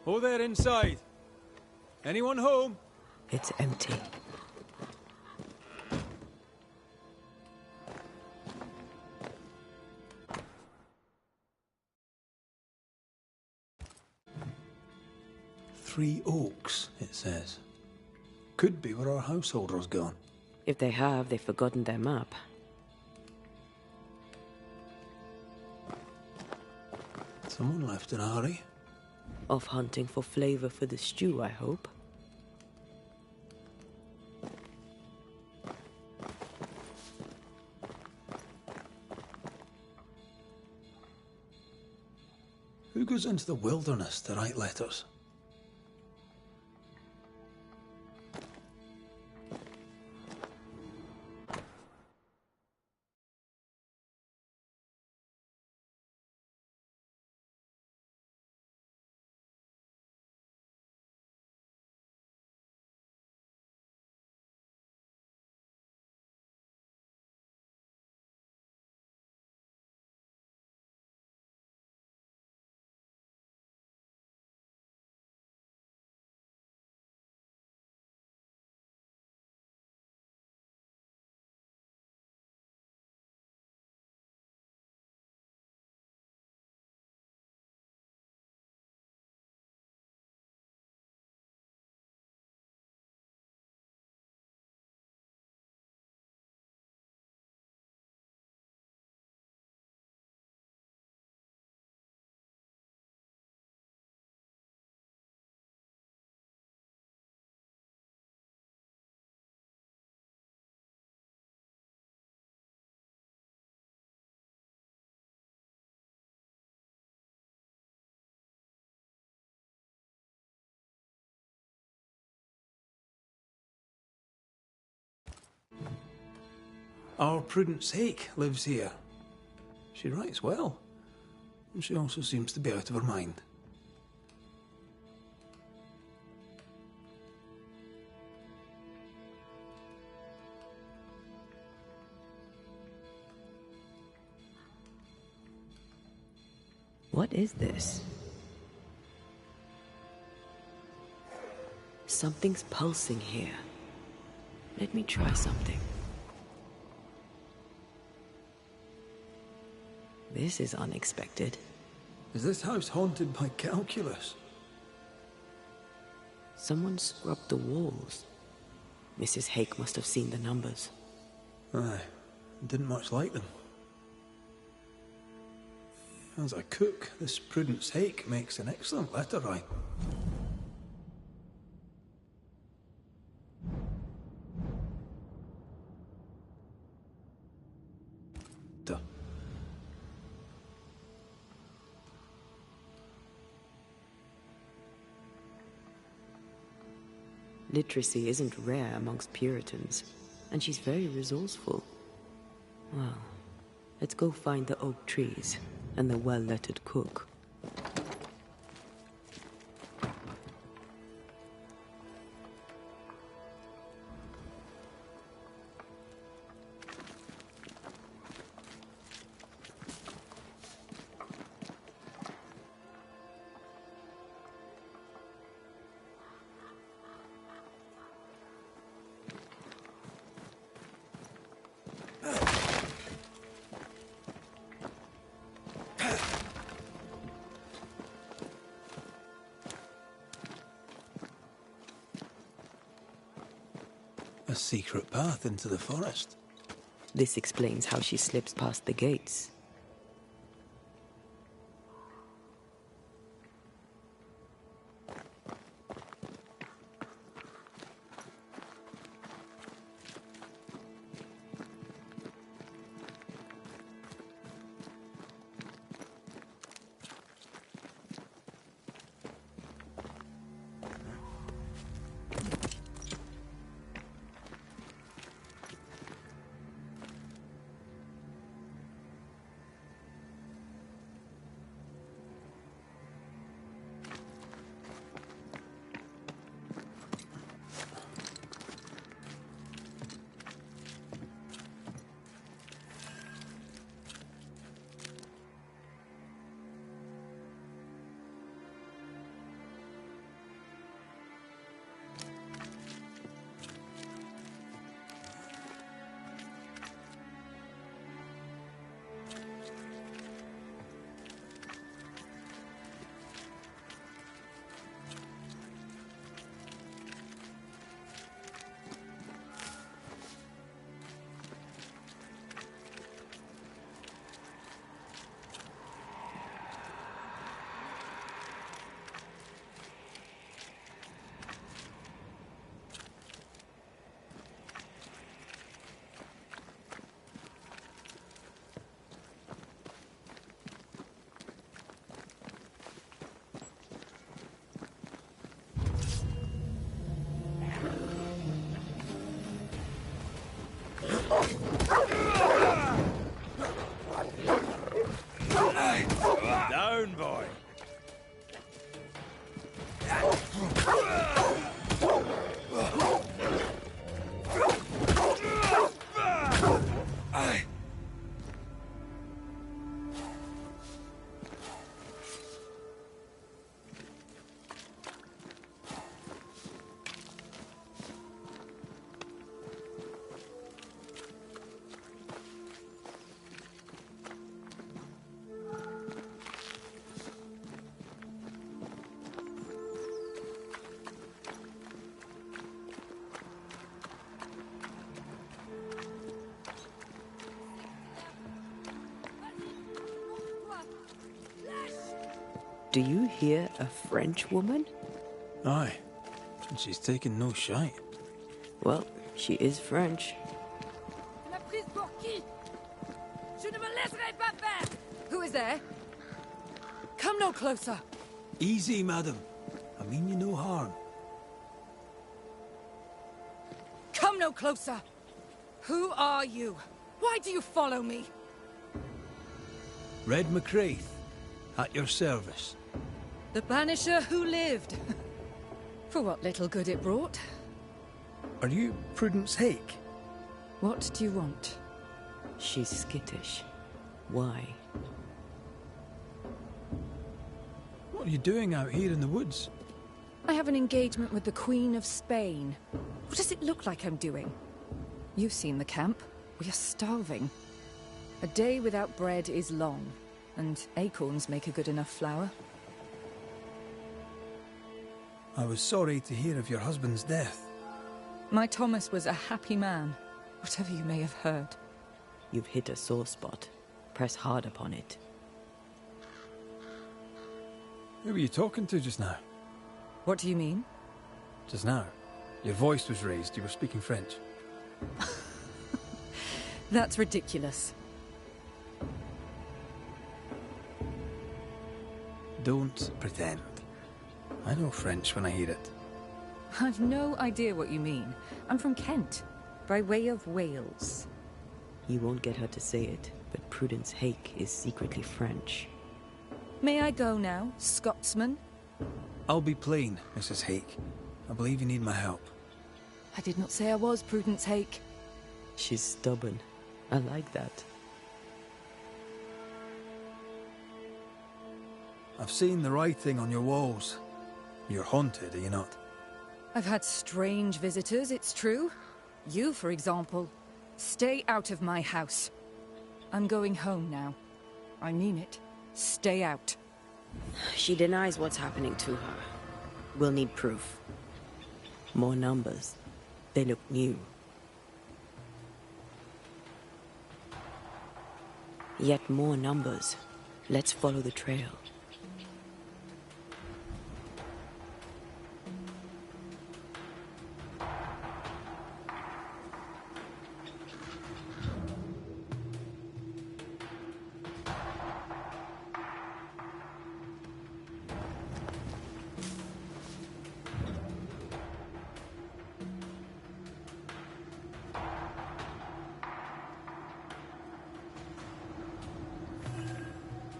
Who there inside? Anyone home? It's empty. Three Oaks, it says. Could be where our householder's gone. If they have, they've forgotten their map. Someone left in a hurry. Off hunting for flavor for the stew, I hope. Who goes into the wilderness to write letters? Our Prudence Hake lives here. She writes well, and she also seems to be out of her mind. What is this? Something's pulsing here. Let me try something. This is unexpected. Is this house haunted by calculus? Someone scrubbed the walls. Mrs. Hake must have seen the numbers. Aye, didn't much like them. As a cook, this Prudence Hake makes an excellent letter write. Duh. Literacy isn't rare amongst Puritans, and she's very resourceful. Well, let's go find the oak trees and the well-lettered cook. A secret path into the forest. This explains how she slips past the gates. Do you hear a French woman? Aye, and she's taken no shite. Well, she is French. Who is there? Come no closer. Easy, madam. I mean you no harm. Come no closer. Who are you? Why do you follow me? Red McCraith, at your service. The Banisher who lived. For what little good it brought. Are you Prudence Hake? What do you want? She's skittish. Why? What are you doing out here in the woods? I have an engagement with the Queen of Spain. What does it look like I'm doing? You've seen the camp. We are starving. A day without bread is long, and acorns make a good enough flour. I was sorry to hear of your husband's death. My Thomas was a happy man, whatever you may have heard. You've hit a sore spot. Press hard upon it. Who were you talking to just now? What do you mean? Just now. Your voice was raised. You were speaking French. That's ridiculous. Don't pretend. I know French when I hear it. I've no idea what you mean. I'm from Kent, by way of Wales. You won't get her to say it, but Prudence Hake is secretly French. May I go now, Scotsman? I'll be plain, Mrs. Hake. I believe you need my help. I did not say I was Prudence Hake. She's stubborn. I like that. I've seen the writing on your walls. You're haunted, are you not? I've had strange visitors, it's true. You, for example. Stay out of my house. I'm going home now. I mean it. Stay out. She denies what's happening to her. We'll need proof. More numbers. They look new. Yet more numbers. Let's follow the trail.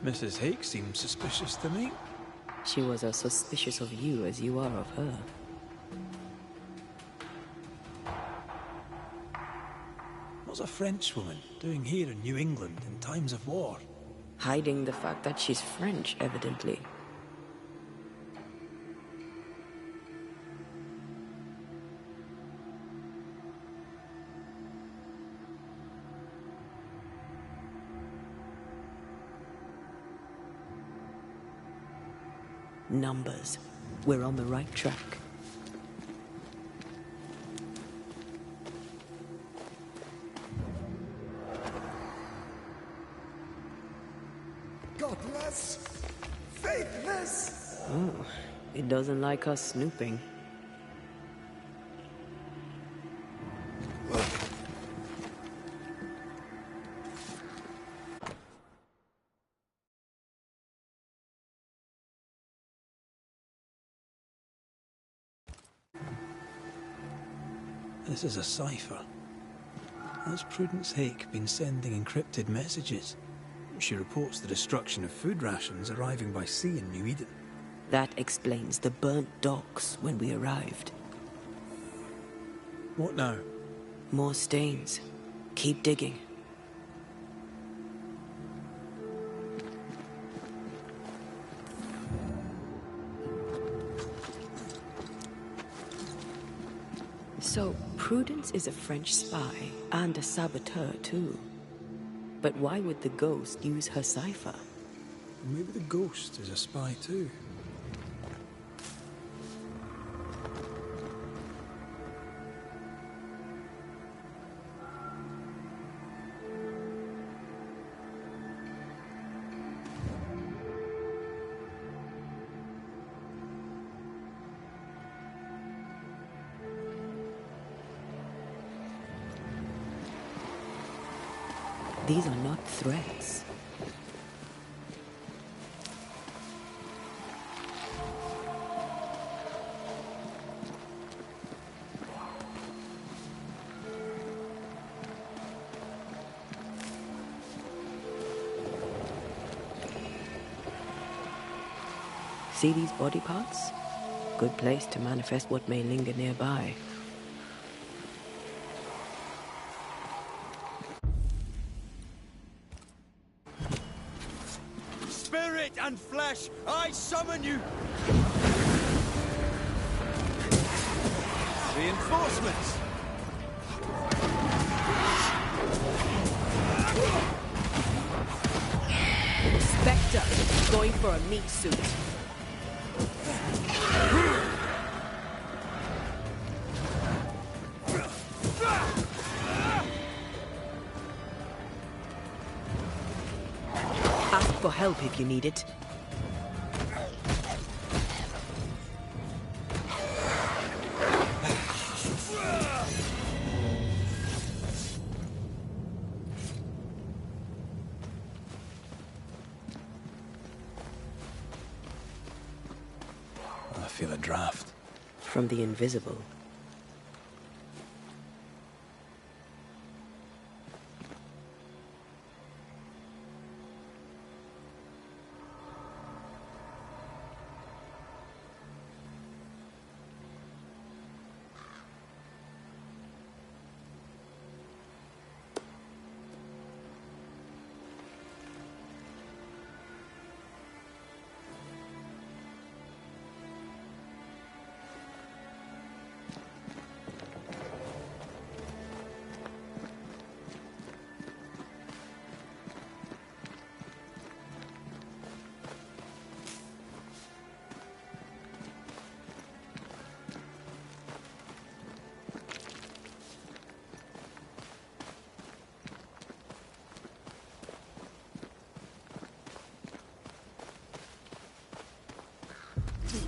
Mrs. Hake seems suspicious to me. She was as suspicious of you as you are of her. What's a Frenchwoman doing here in New England in times of war? Hiding the fact that she's French, evidently. Numbers. We're on the right track. Godless, faithless. Oh, it doesn't like us snooping. This is a cipher. Has Prudence Hake been sending encrypted messages? She reports the destruction of food rations arriving by sea in New Eden. That explains the burnt docks when we arrived. What now? More stains. Keep digging. So, Prudence is a French spy, and a saboteur, too. But why would the ghost use her cipher? Maybe the ghost is a spy too. These are not threats. See these body parts? Good place to manifest what may linger nearby. Spirit and flesh, I summon you! Reinforcements! Spectre, going for a meat suit. Ask for help if you need it. I feel a draft. From the invisible.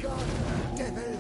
God, devil!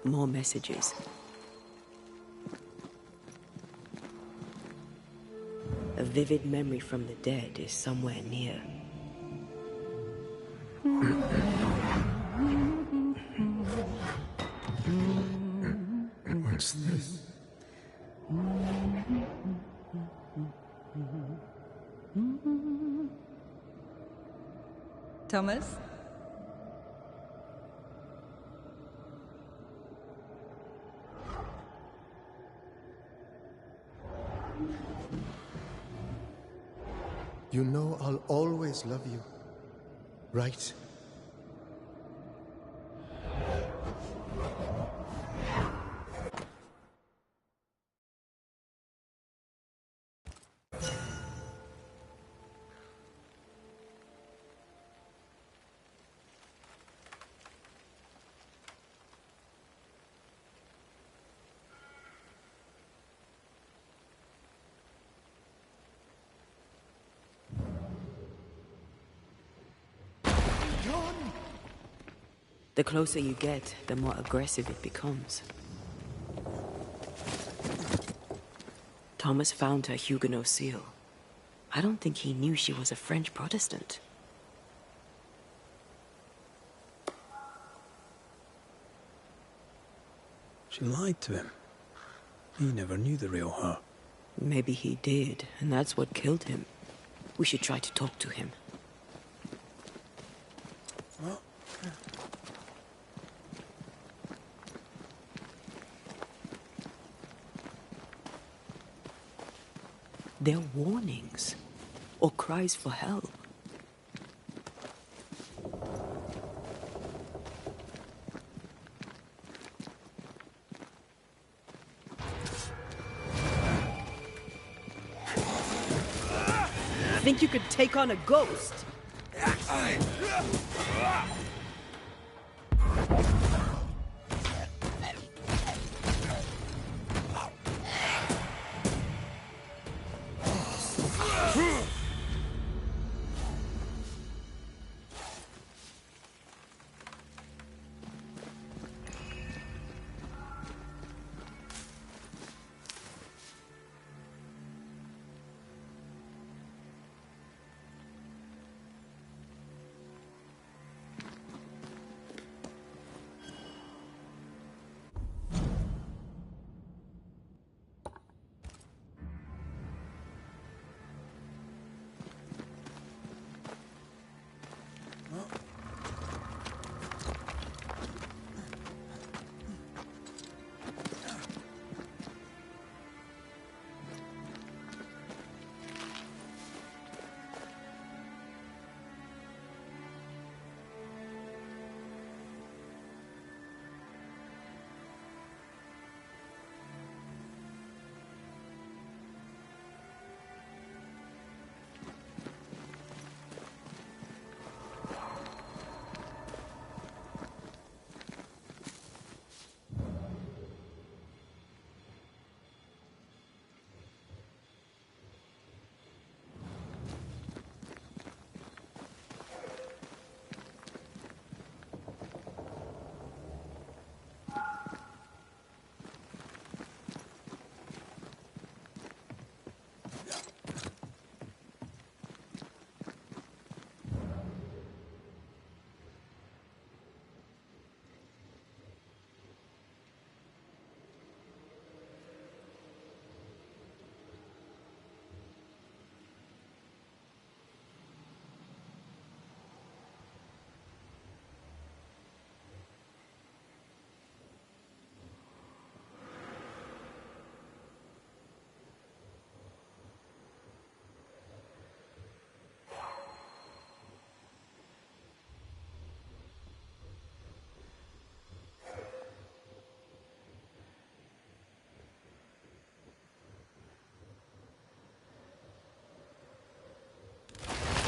More messages. A vivid memory from the dead is somewhere near. What's this? Thomas? You know I'll always love you, right? The closer you get, the more aggressive it becomes. Thomas found her Huguenot seal. I don't think he knew she was a French Protestant. She lied to him. He never knew the real her. Maybe he did, and that's what killed him. We should try to talk to him. They're warnings, or cries for help. Think you could take on a ghost?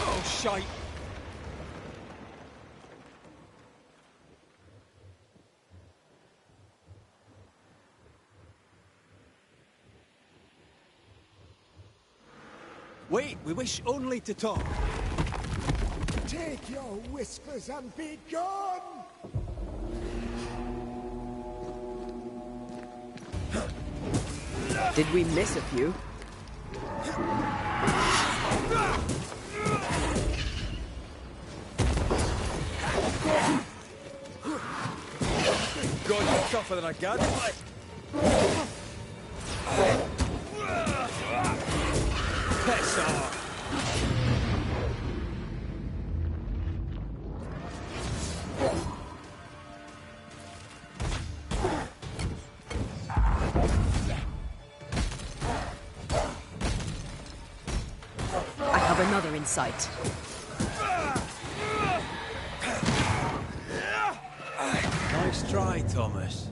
Oh, shite! Wait, we wish only to talk. Take your whispers and be gone! Did we miss a few? God, you're tougher than I gathered. Piss off! I have another in sight. Nice try, Thomas.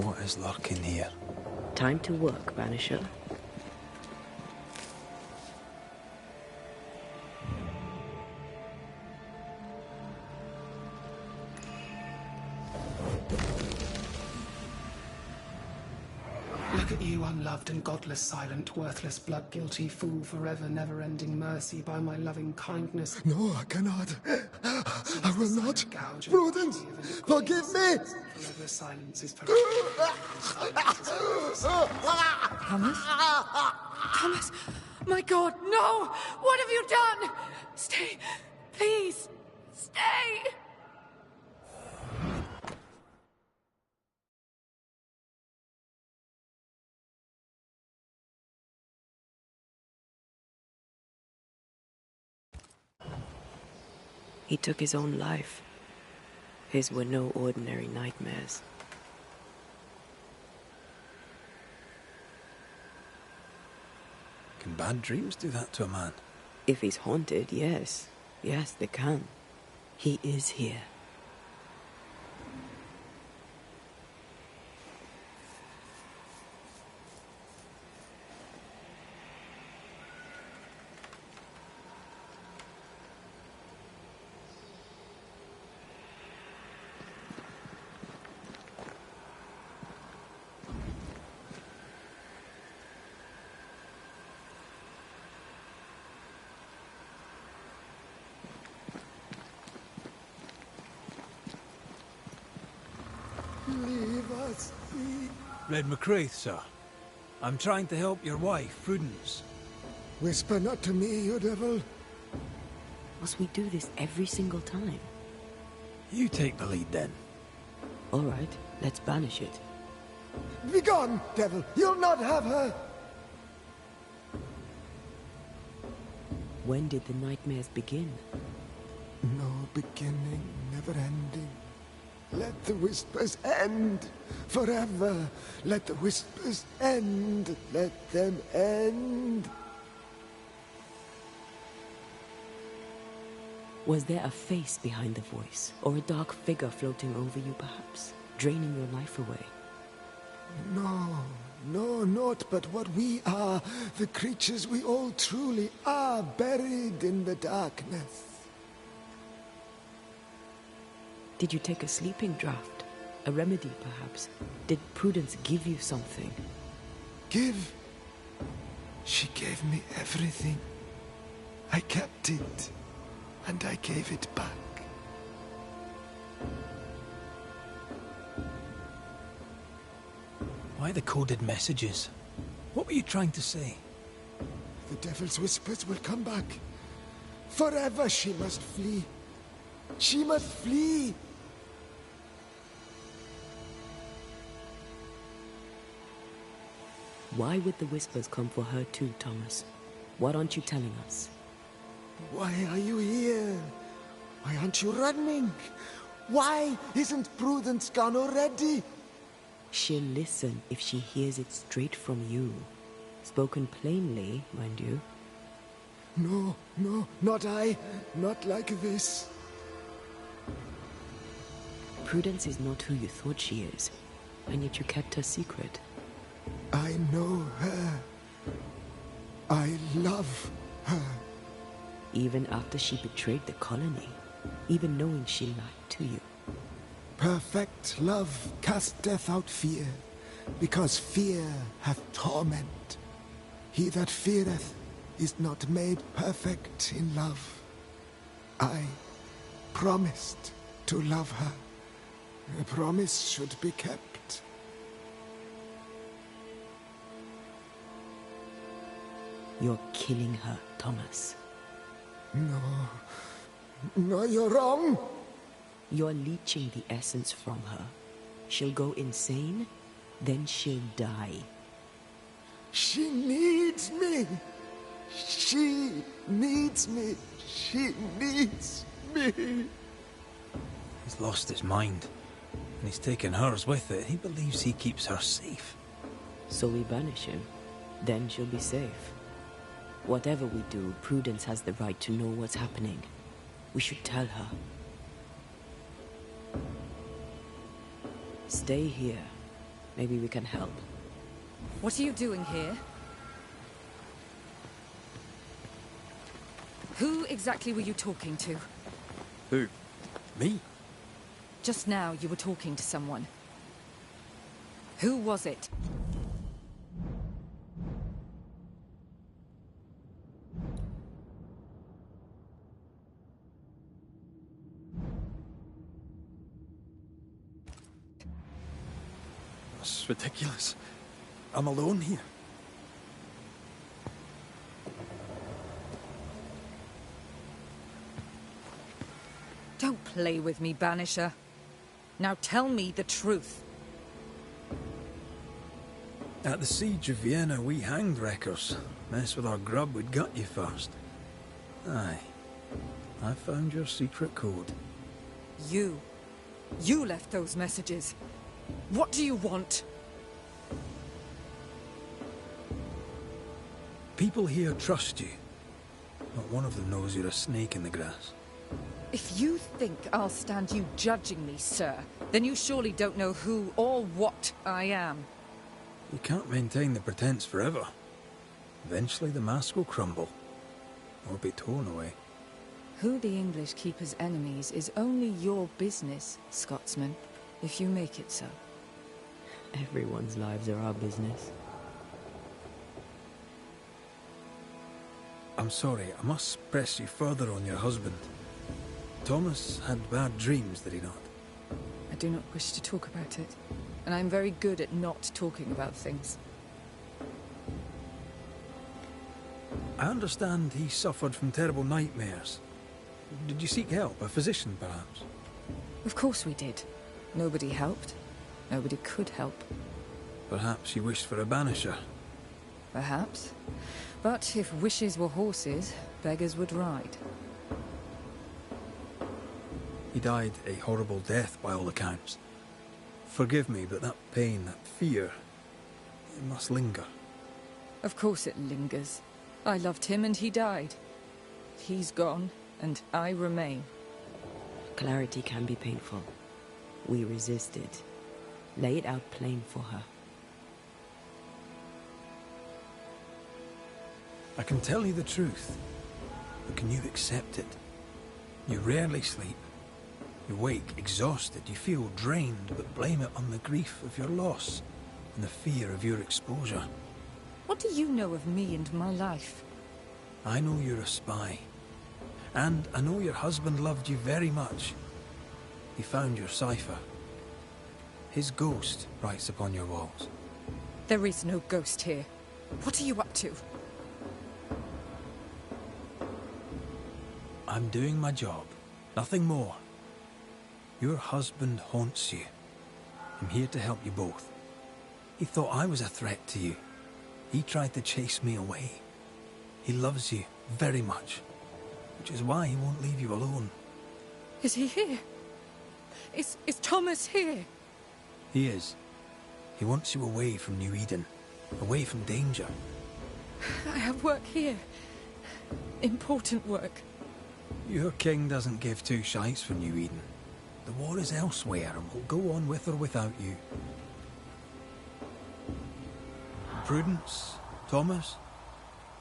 What is lurking here? Time to work, Banisher. Look at you, unloved and godless, silent, worthless, blood-guilty fool, forever never-ending mercy by my loving kindness. No, I cannot. I will not. Prudence, forgive me! Forever silence is forever. Thomas? Thomas! My God, no! What have you done? Stay. Please. Stay! He took his own life. His were no ordinary nightmares. Can bad dreams do that to a man? If he's haunted, yes. Yes, they can. He is here. Leave us be. Red McCraith, sir. I'm trying to help your wife, Prudence. Whisper not to me, you devil. Must we do this every single time? You take the lead then. All right, let's banish it. Begone, devil! You'll not have her! When did the nightmares begin? No beginning, never ending. Let the whispers end forever. Let the whispers end. Let them end. Was there a face behind the voice, or a dark figure floating over you perhaps, draining your life away? No, naught but what we are, the creatures we all truly are, buried in the darkness. Did you take a sleeping draught? A remedy, perhaps? Did Prudence give you something? Give? She gave me everything. I kept it, and I gave it back. Why the coded messages? What were you trying to say? The devil's whispers will come back. Forever she must flee. She must flee. Why would the whispers come for her too, Thomas? What aren't you telling us? Why are you here? Why aren't you running? Why isn't Prudence gone already? She'll listen if she hears it straight from you. Spoken plainly, mind you. No, not I. Not like this. Prudence is not who you thought she is, and yet you kept her secret. I know her. I love her. Even after she betrayed the colony, even knowing she lied to you. Perfect love casteth out fear, because fear hath torment. He that feareth is not made perfect in love. I promised to love her. A promise should be kept. You're killing her, Thomas. No, you're wrong. You're leeching the essence from her. She'll go insane, then she'll die. She needs me. She needs me. She needs me. He's lost his mind, and he's taken hers with it. He believes he keeps her safe. So we banish him. Then she'll be safe. Whatever we do, Prudence has the right to know what's happening. We should tell her. Stay here. Maybe we can help. What are you doing here? Who exactly were you talking to? Who? Me? Just now you were talking to someone. Who was it? That's ridiculous. I'm alone here. Don't play with me, Banisher. Now tell me the truth. At the siege of Vienna, we hanged wreckers. Mess with our grub, we'd gut you first. Aye. I found your secret code. You left those messages. What do you want? People here trust you. Not one of them knows you're a snake in the grass. If you think I'll stand you judging me, sir, then you surely don't know who or what I am. You can't maintain the pretense forever. Eventually the mask will crumble. Or be torn away. Who the English keep as enemies is only your business, Scotsman, if you make it so. Everyone's lives are our business. I'm sorry, I must press you further on your husband. Thomas had bad dreams, did he not? I do not wish to talk about it, and I'm very good at not talking about things. I understand he suffered from terrible nightmares. Did you seek help? A physician, perhaps? Of course we did. Nobody helped. Nobody could help. Perhaps you wished for a banisher. Perhaps. But if wishes were horses, beggars would ride. He died a horrible death by all accounts. Forgive me, but that pain, that fear, it must linger. Of course it lingers. I loved him and he died. He's gone, and I remain. Clarity can be painful. We resisted. Lay it out plain for her. I can tell you the truth, but can you accept it? You rarely sleep. You wake exhausted, you feel drained, but blame it on the grief of your loss and the fear of your exposure. What do you know of me and my life? I know you're a spy. And I know your husband loved you very much. He found your cipher. His ghost writes upon your walls. There is no ghost here. What are you up to? I'm doing my job. Nothing more. Your husband haunts you. I'm here to help you both. He thought I was a threat to you. He tried to chase me away. He loves you very much, which is why he won't leave you alone. Is he here? Is Thomas here? He is. He wants you away from New Eden, away from danger. I have work here. Important work. Your king doesn't give two shites for New Eden. The war is elsewhere and will go on with or without you. Prudence, Thomas,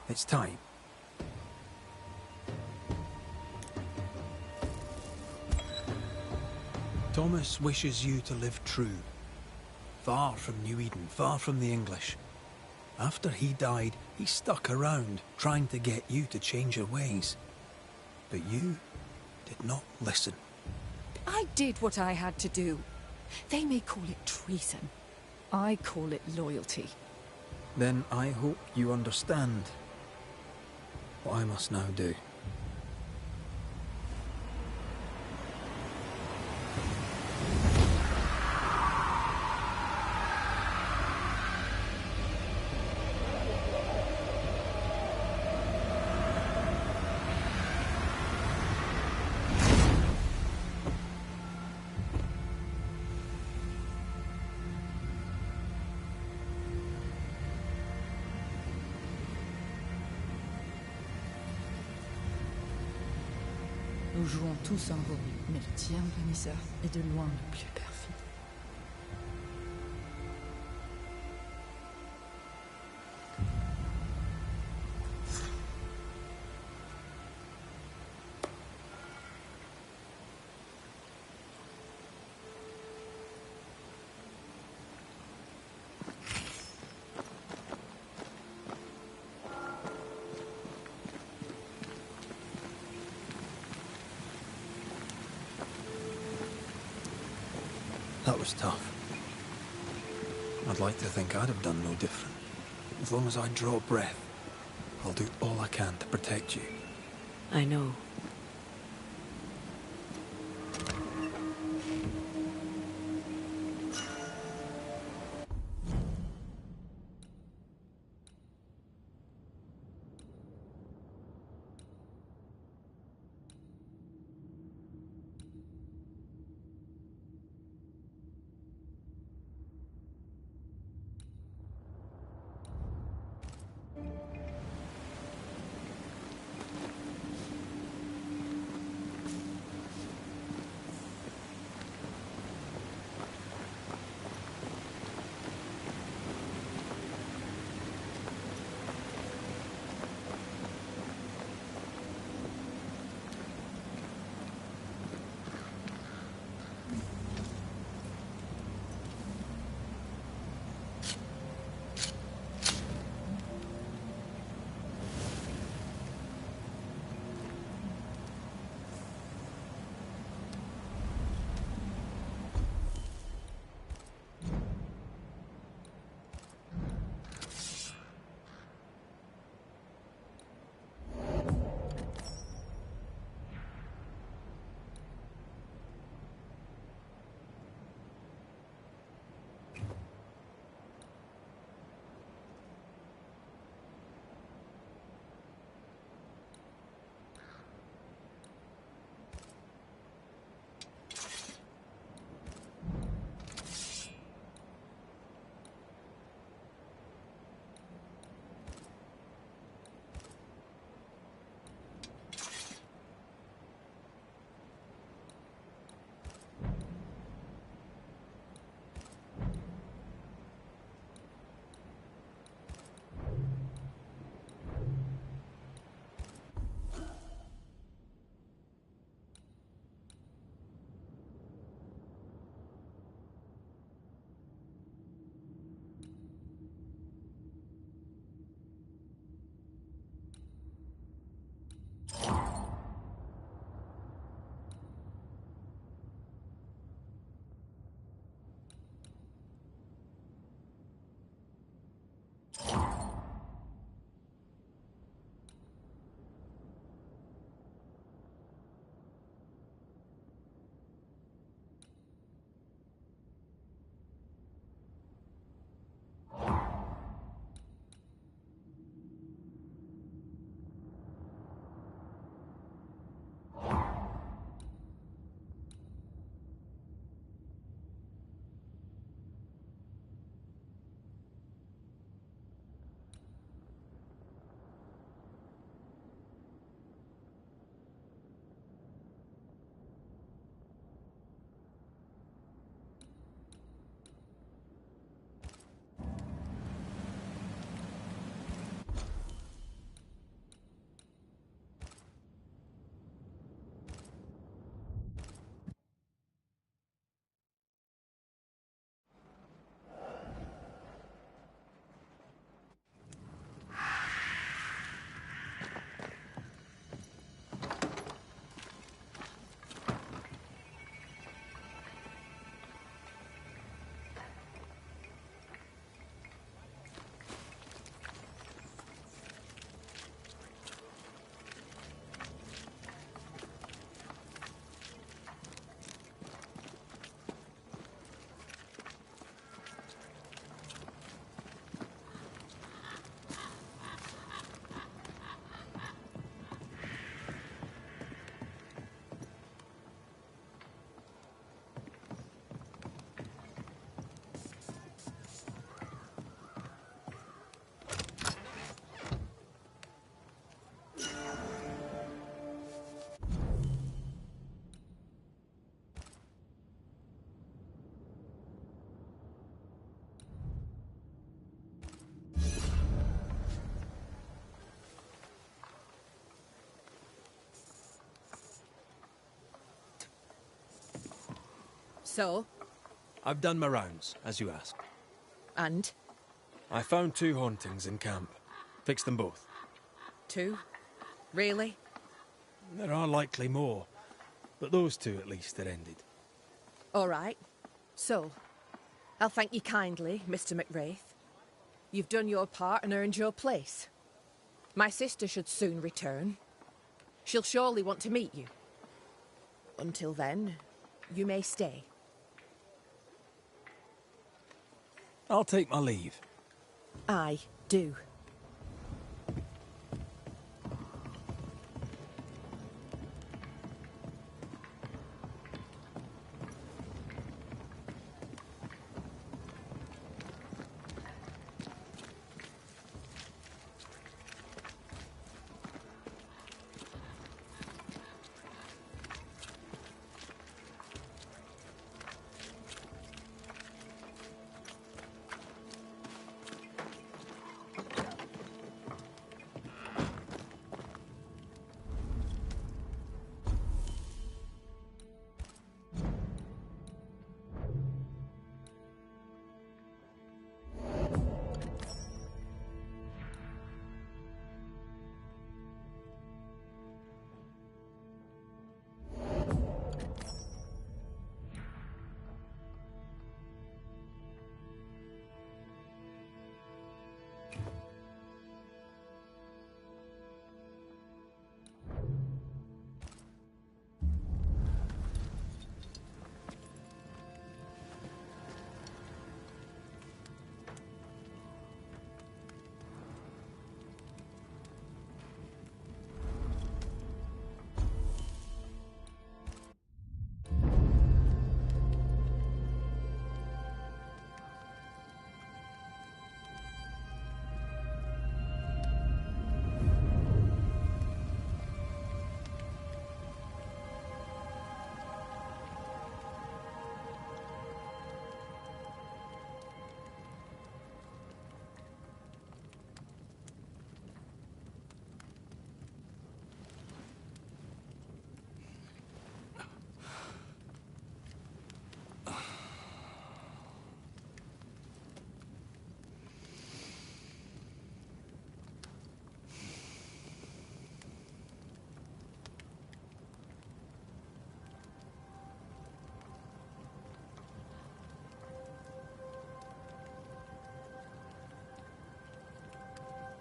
it's time. Thomas wishes you to live true. Far from New Eden, far from the English. After he died, he stuck around, trying to get you to change your ways. But you did not listen. I did what I had to do. They may call it treason. I call it loyalty. Then I hope you understand what I must now do. Nous jouons tous un rôle, mais le tien, Banishers, est de loin le plus perfide. That was tough. I'd like to think I'd have done no different. As long as I draw breath, I'll do all I can to protect you. I know. So? I've done my rounds, as you asked. And? I found 2 hauntings in camp. Fixed them both. 2? Really? There are likely more, but those 2 at least are ended. All right. So, I'll thank you kindly, Mr. McWraith. You've done your part and earned your place. My sister should soon return. She'll surely want to meet you. Until then, you may stay. I'll take my leave. Aye, do.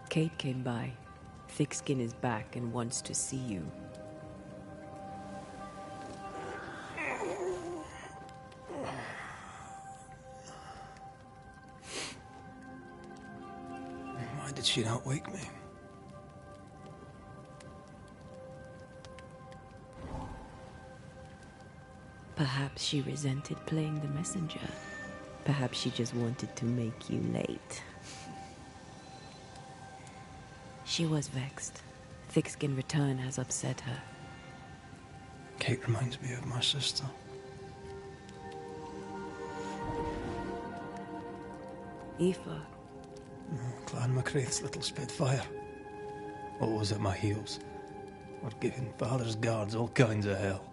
Kate came by. Thickskin is back and wants to see you. Why did she not wake me? Perhaps she resented playing the messenger. Perhaps she just wanted to make you late. She was vexed. Thickskin return has upset her. Kate reminds me of my sister. Aoife. Clan McCraith's little spitfire. Always at my heels. Or giving father's guards all kinds of hell.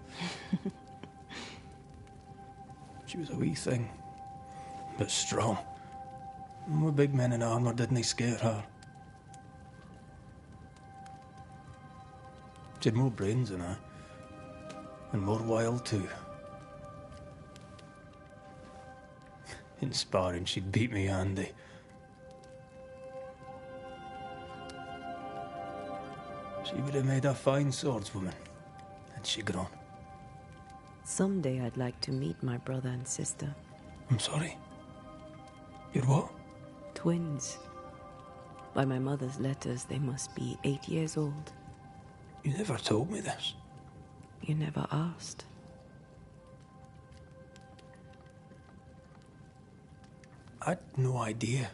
She was a wee thing, but strong. And the big men in armour didn't scare her. She had more brains than I, and more wild too. In sparring, she'd beat me handy. She would have made a fine swordswoman, had she grown. Someday I'd like to meet my brother and sister. I'm sorry. You're what? Twins. By my mother's letters, they must be 8 years old. You never told me this. You never asked. I'd no idea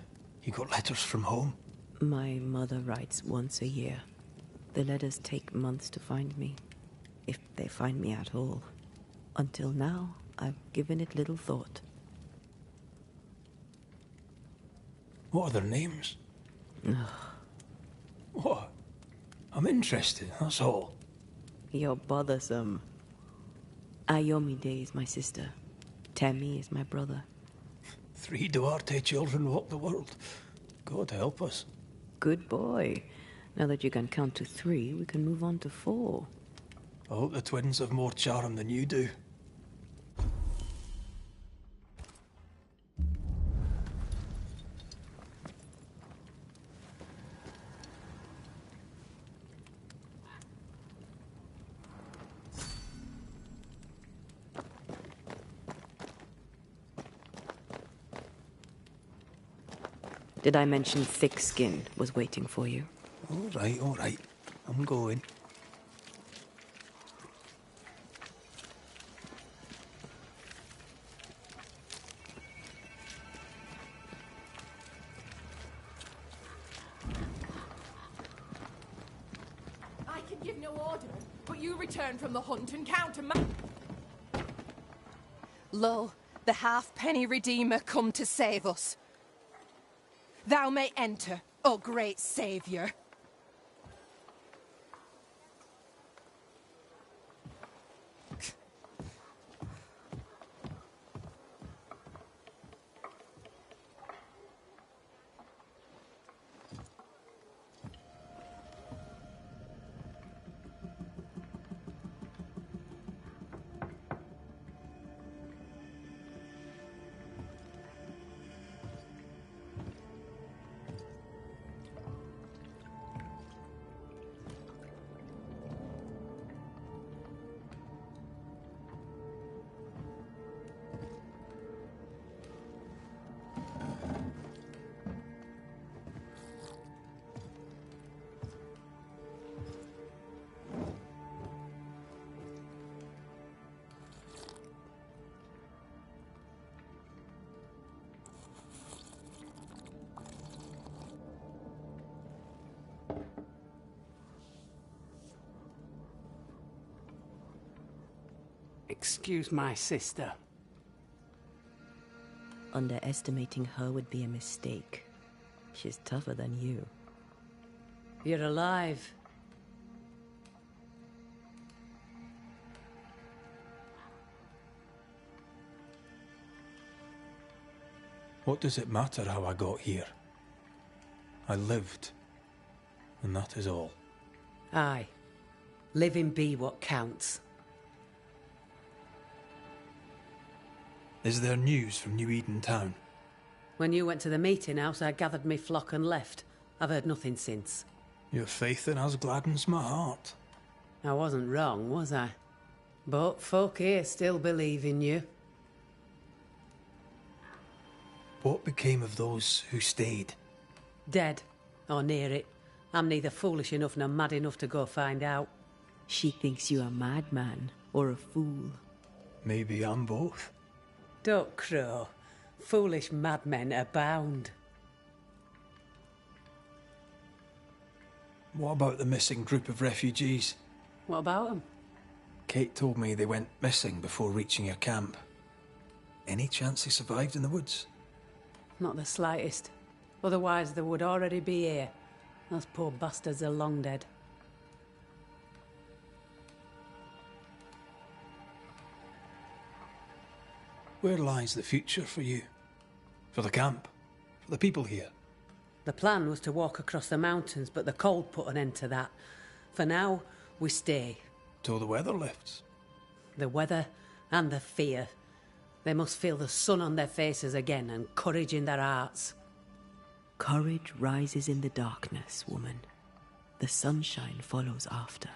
you got letters from home. My mother writes once a year. The letters take months to find me, if they find me at all. Until now, I've given it little thought. What are their names? What? I'm interested, that's all. You're bothersome. Ayomide is my sister. Temi is my brother. 3 Duarte children walk the world. God help us. Good boy. Now that you can count to 3, we can move on to 4. I hope the twins have more charm than you do. Did I mention thick skin was waiting for you? All right. I'm going. I can give no order, but you return from the hunt and counter Lo, the halfpenny redeemer come to save us. Thou may enter, O great saviour. Excuse my sister. Underestimating her would be a mistake. She's tougher than you. You're alive. What does it matter how I got here? I lived, and that is all. Aye. Living be what counts. Is there news from New Eden Town? When you went to the meeting house, I gathered me flock and left. I've heard nothing since. Your faith in us gladdens my heart. I wasn't wrong, was I? But folk here still believe in you. What became of those who stayed? Dead, or near it. I'm neither foolish enough nor mad enough to go find out. She thinks you a madman or a fool. Maybe I'm both. Don't crow. Foolish madmen abound. What about the missing group of refugees? What about them? Kate told me they went missing before reaching your camp. Any chance they survived in the woods? Not the slightest. Otherwise they would already be here. Those poor bastards are long dead. Where lies the future for you? For the camp? For the people here? The plan was to walk across the mountains, but the cold put an end to that. For now, we stay. Till the weather lifts. The weather and the fear. They must feel the sun on their faces again and courage in their hearts. Courage rises in the darkness, woman. The sunshine follows after.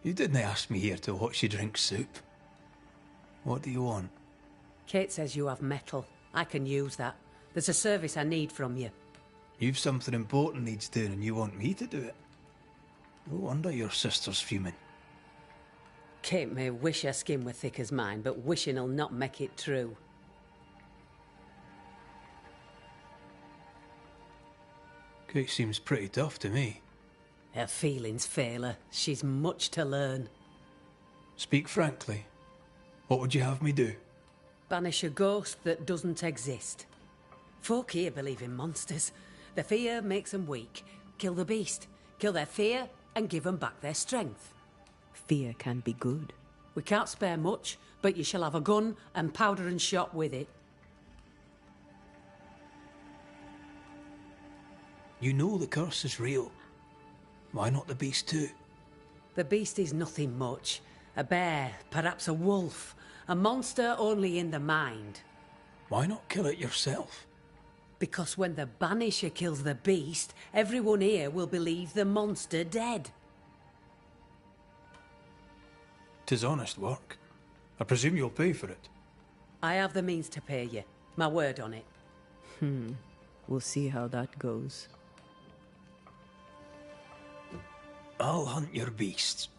You didn't ask me here to watch you drink soup. What do you want? Kate says you have metal. I can use that. There's a service I need from you. You've something important needs doing and you want me to do it? No wonder your sister's fuming. Kate may wish her skin were thick as mine, but wishing'll not make it true. Kate seems pretty tough to me. Her feelings fail her. She's much to learn. Speak frankly. What would you have me do? Banish a ghost that doesn't exist. Folk here believe in monsters. The fear makes them weak. Kill the beast. Kill their fear and give them back their strength. Fear can be good. We can't spare much, but you shall have a gun and powder and shot with it. You know the curse is real. Why not the beast too? The beast is nothing much. A bear, perhaps a wolf. A monster only in the mind. Why not kill it yourself? Because when the Banisher kills the beast, everyone here will believe the monster dead. 'Tis honest work. I presume you'll pay for it. I have the means to pay you. My word on it. We'll see how that goes. I'll hunt your beast,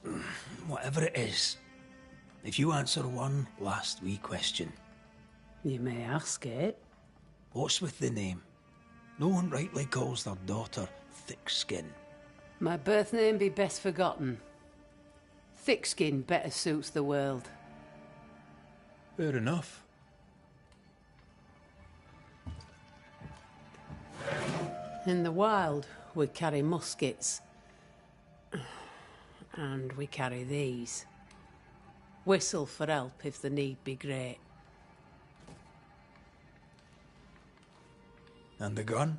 whatever it is. If you answer one last wee question. You may ask it. What's with the name? No one rightly calls their daughter Thickskin. My birth name be best forgotten. Thickskin better suits the world. Fair enough. In the wild, we carry muskets. And we carry these. Whistle for help if the need be great. And the gun?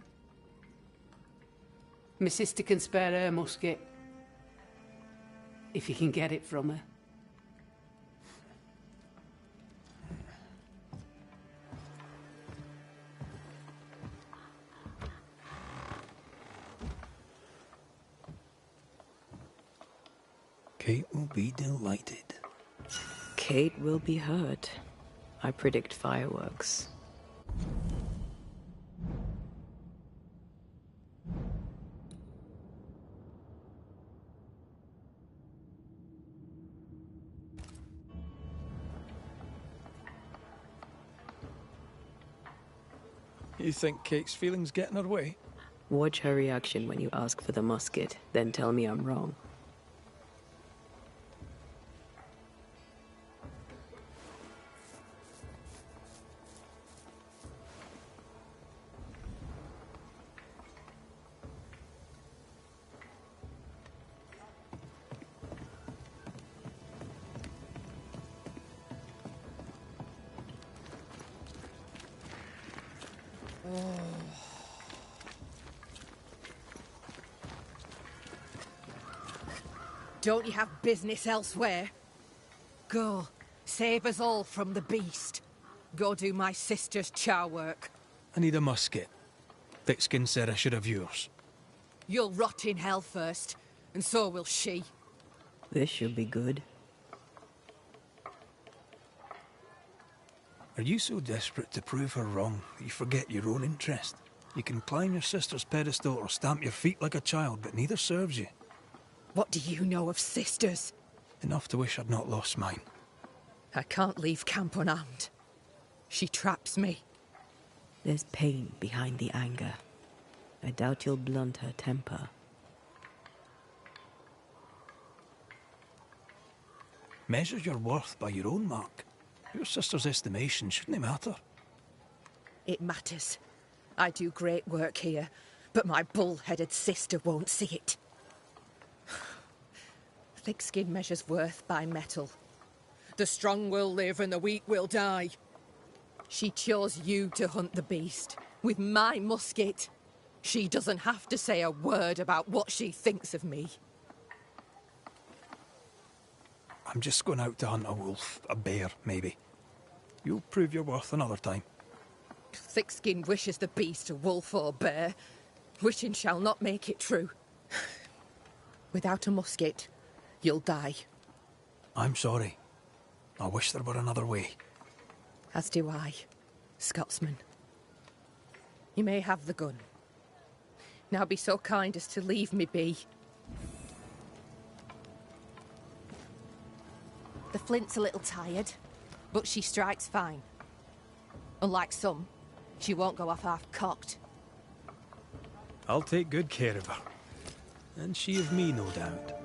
My sister can spare her musket. If you can get it from her. Kate will be delighted. Kate will be hurt. I predict fireworks. You think Kate's feelings get in her way? Watch her reaction when you ask for the musket, then tell me I'm wrong. Don't you have business elsewhere? Go, save us all from the beast. Go do my sister's char work. I need a musket. Thickskin said I should have yours. You'll rot in hell first, and so will she. This should be good. Are you so desperate to prove her wrong that you forget your own interest? You can climb your sister's pedestal or stamp your feet like a child, but neither serves you. What do you know of sisters? Enough to wish I'd not lost mine. I can't leave camp unarmed. She traps me. There's pain behind the anger. I doubt you'll blunt her temper. Measure your worth by your own mark. Your sister's estimation shouldn't matter. It matters. I do great work here, but my bull-headed sister won't see it. Thickskin measures worth by metal. The strong will live and the weak will die. She chose you to hunt the beast with my musket. She doesn't have to say a word about what she thinks of me. I'm just going out to hunt a wolf, a bear, maybe. You'll prove your worth another time. Thickskin wishes the beast a wolf or bear. Wishing shall not make it true. Without a musket, you'll die. I'm sorry. I wish there were another way. As do I, Scotsman. You may have the gun. Now be so kind as to leave me be. The flint's a little tired, but she strikes fine. Unlike some, she won't go off half-cocked. I'll take good care of her. And she of me, no doubt.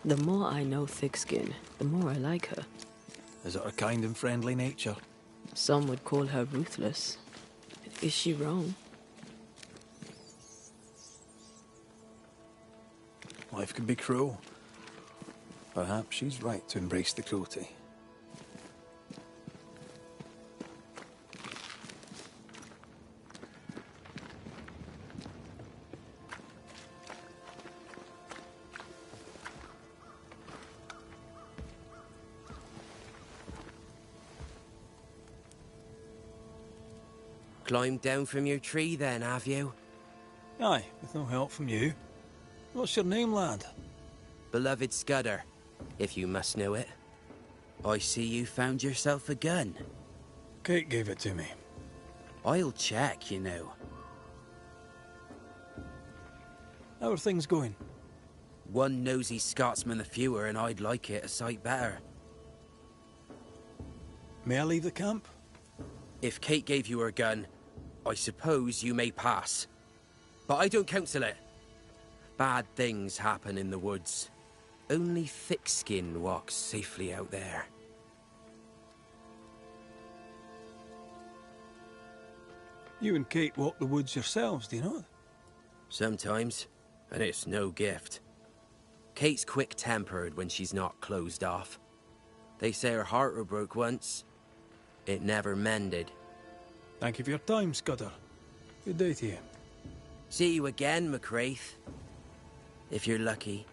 The more I know Thickskin, the more I like her. Is it her kind and friendly nature? Some would call her ruthless. Is she wrong? Life can be cruel. Perhaps she's right to embrace the cruelty. Climbed down from your tree then, have you? Aye, with no help from you. What's your name, lad? Beloved Scudder, if you must know it. I see you found yourself a gun. Kate gave it to me. I'll check, you know. How are things going? One nosy Scotsman the fewer, and I'd like it a sight better. May I leave the camp? If Kate gave you her gun, I suppose you may pass. But I don't counsel it. Bad things happen in the woods. Only Thickskin walks safely out there. You and Kate walk the woods yourselves, do you not? Sometimes, and it's no gift. Kate's quick-tempered when she's not closed off. They say her heart were broke once. It never mended. Thank you for your time, Scudder. Good day to you. See you again, McWraith. If you're lucky.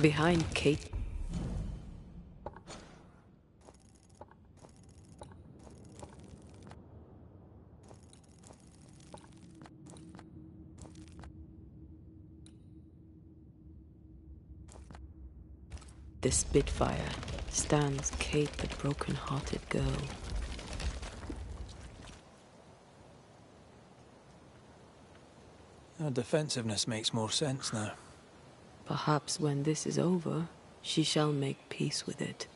Behind Kate. The Spitfire stands Kate, the broken-hearted girl. Her defensiveness makes more sense now. Perhaps when this is over, she shall make peace with it.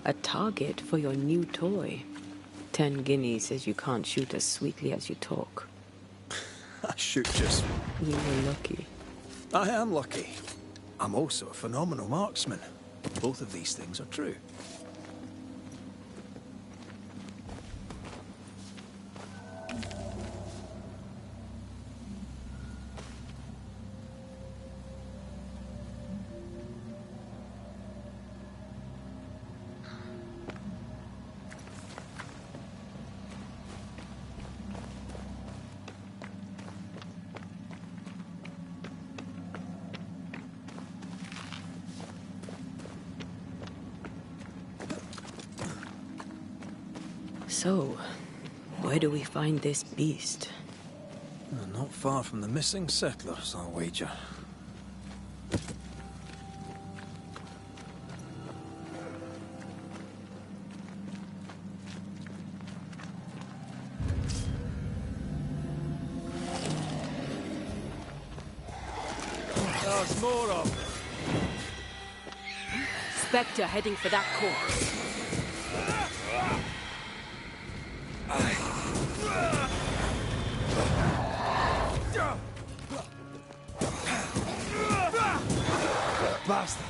A target for your new toy. 10 guineas says you can't shoot as sweetly as you talk. I shoot just... You were lucky. I am lucky. I'm also a phenomenal marksman. Both of these things are true. So, where do we find this beast? Not far from the missing settlers, I'll wager. There's more of them. Spectre heading for that corpse. Bastard!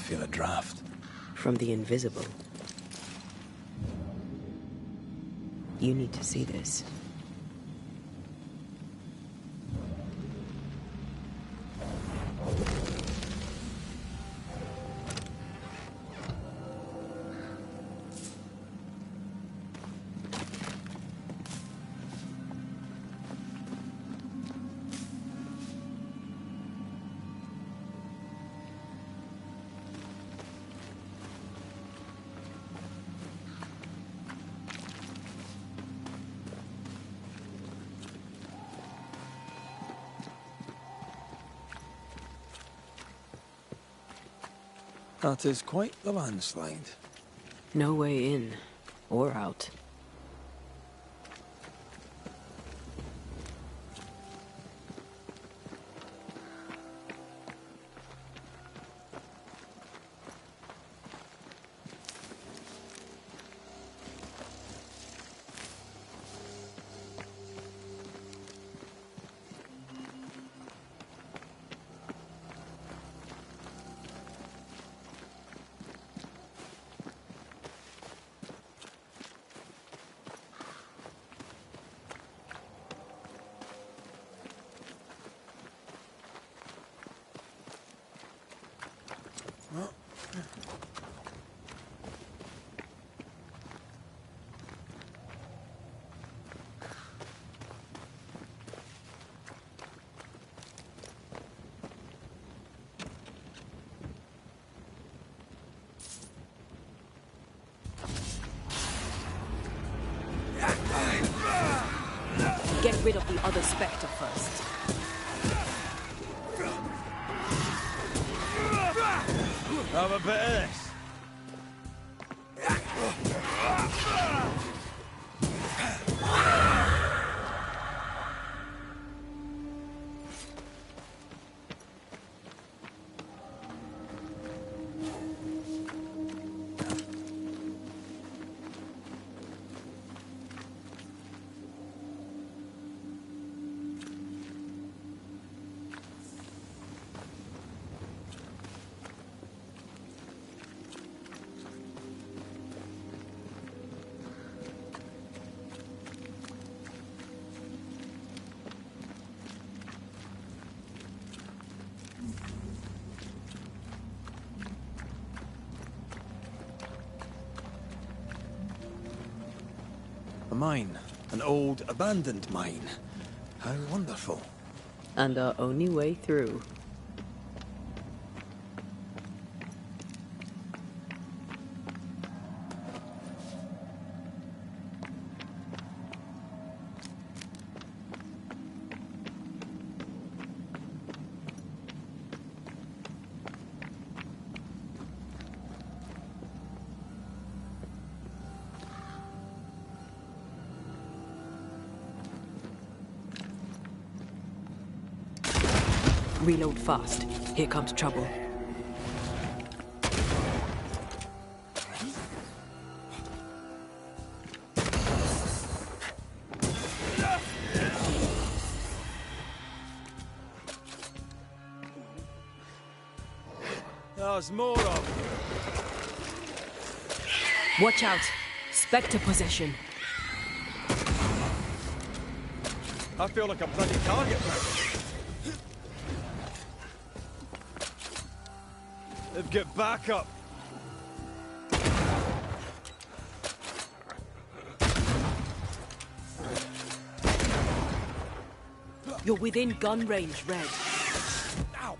feel a draft. From the invisible. You need to see this. That is quite the landslide. No way in or out. Get rid of the other Spectre first. Have a bit of this. A mine. An old, abandoned mine. How wonderful. And our only way through. Reload fast. Here comes trouble. There's more of them. Watch out. Spectre possession. I feel like a bloody target. They've got backup. You're within gun range, Red. Ow.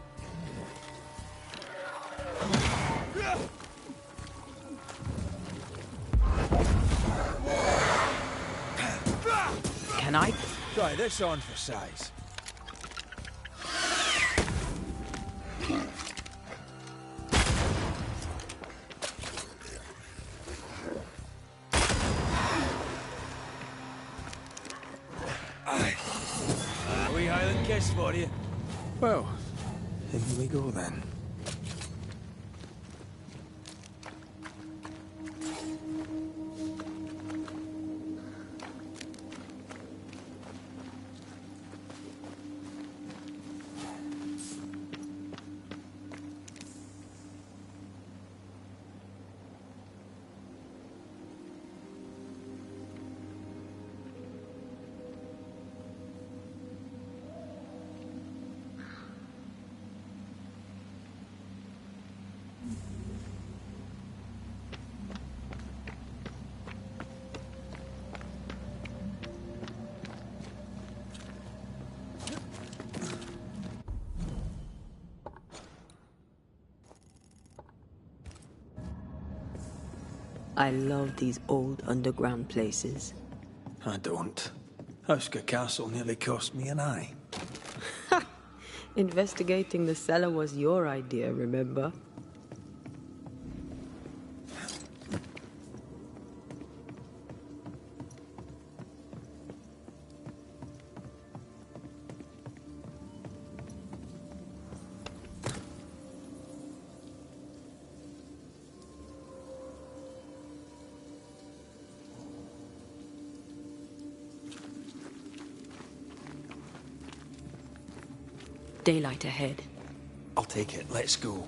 Can I? Try this on for size. A wee Highland kiss for you. Well, in we go then. I love these old underground places. I don't. Hauska Castle nearly cost me an eye. Investigating the cellar was your idea, remember? Daylight ahead. I'll take it. Let's go.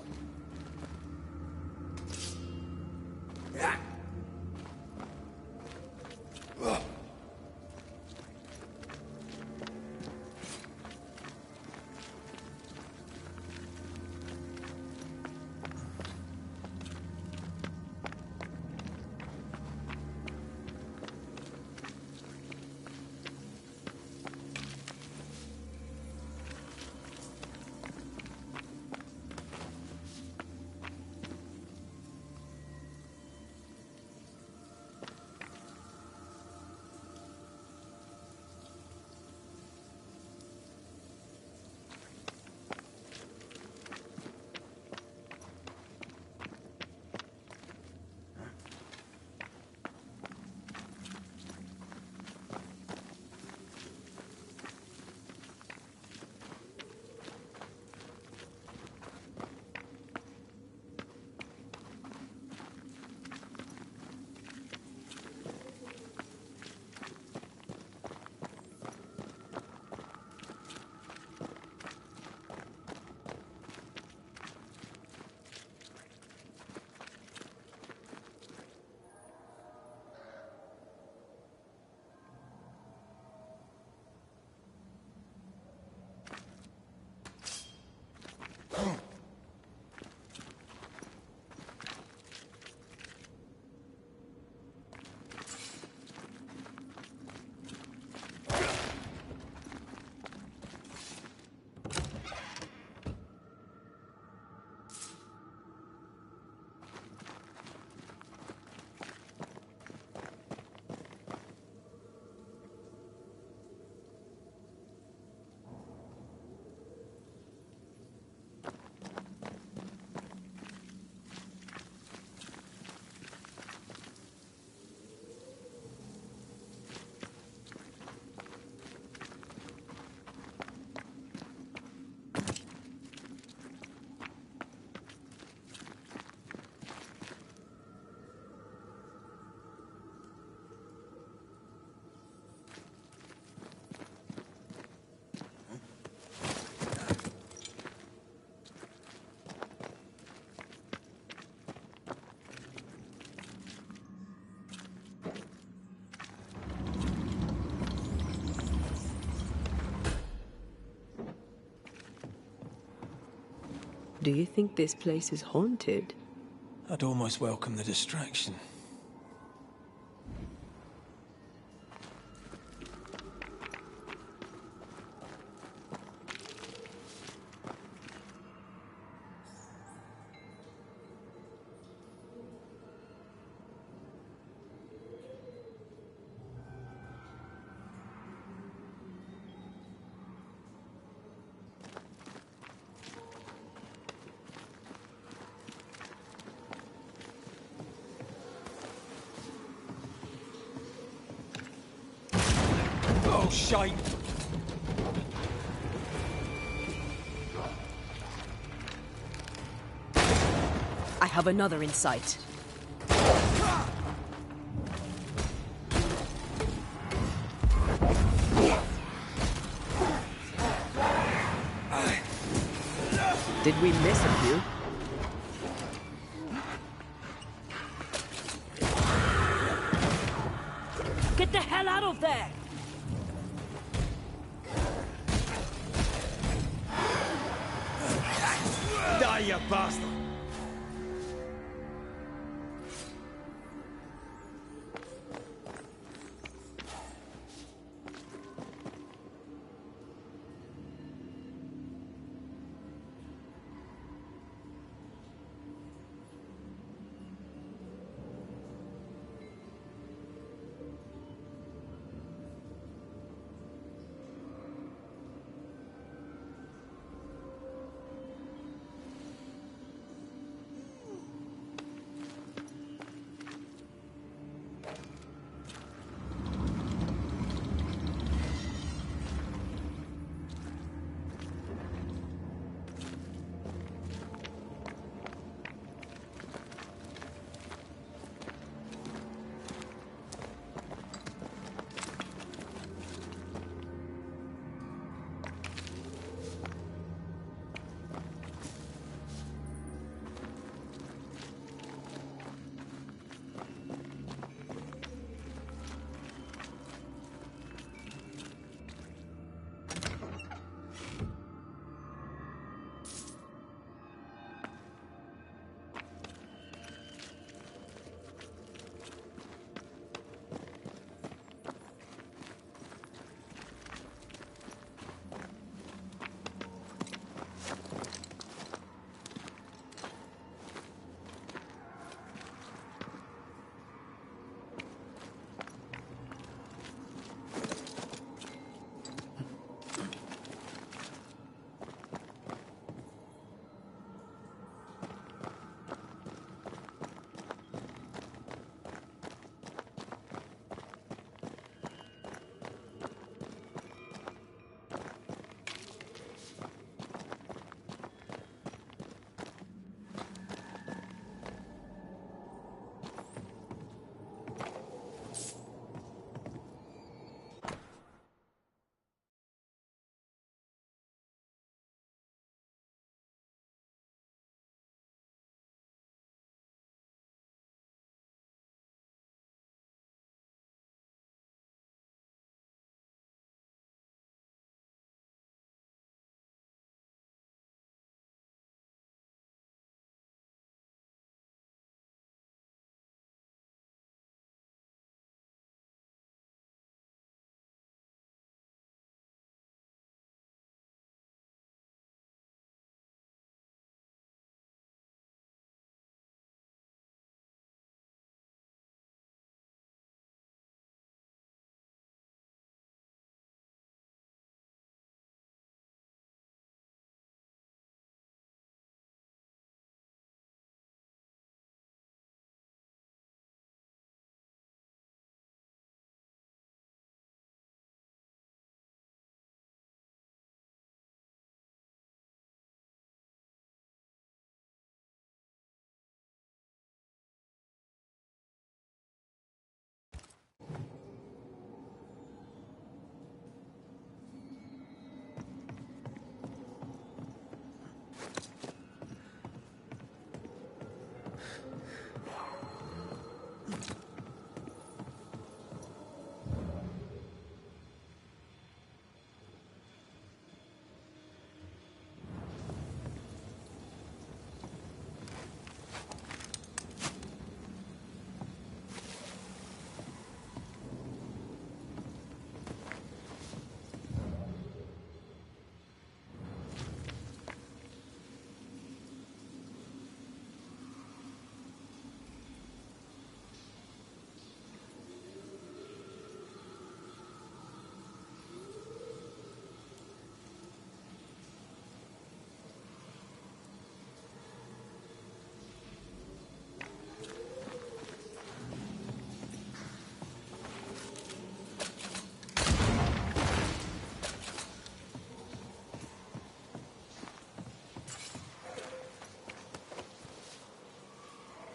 Do you think this place is haunted? I'd almost welcome the distraction. Oh, shite! I have another in sight. Did we miss a few? Get the hell out of there! Die, you bastard!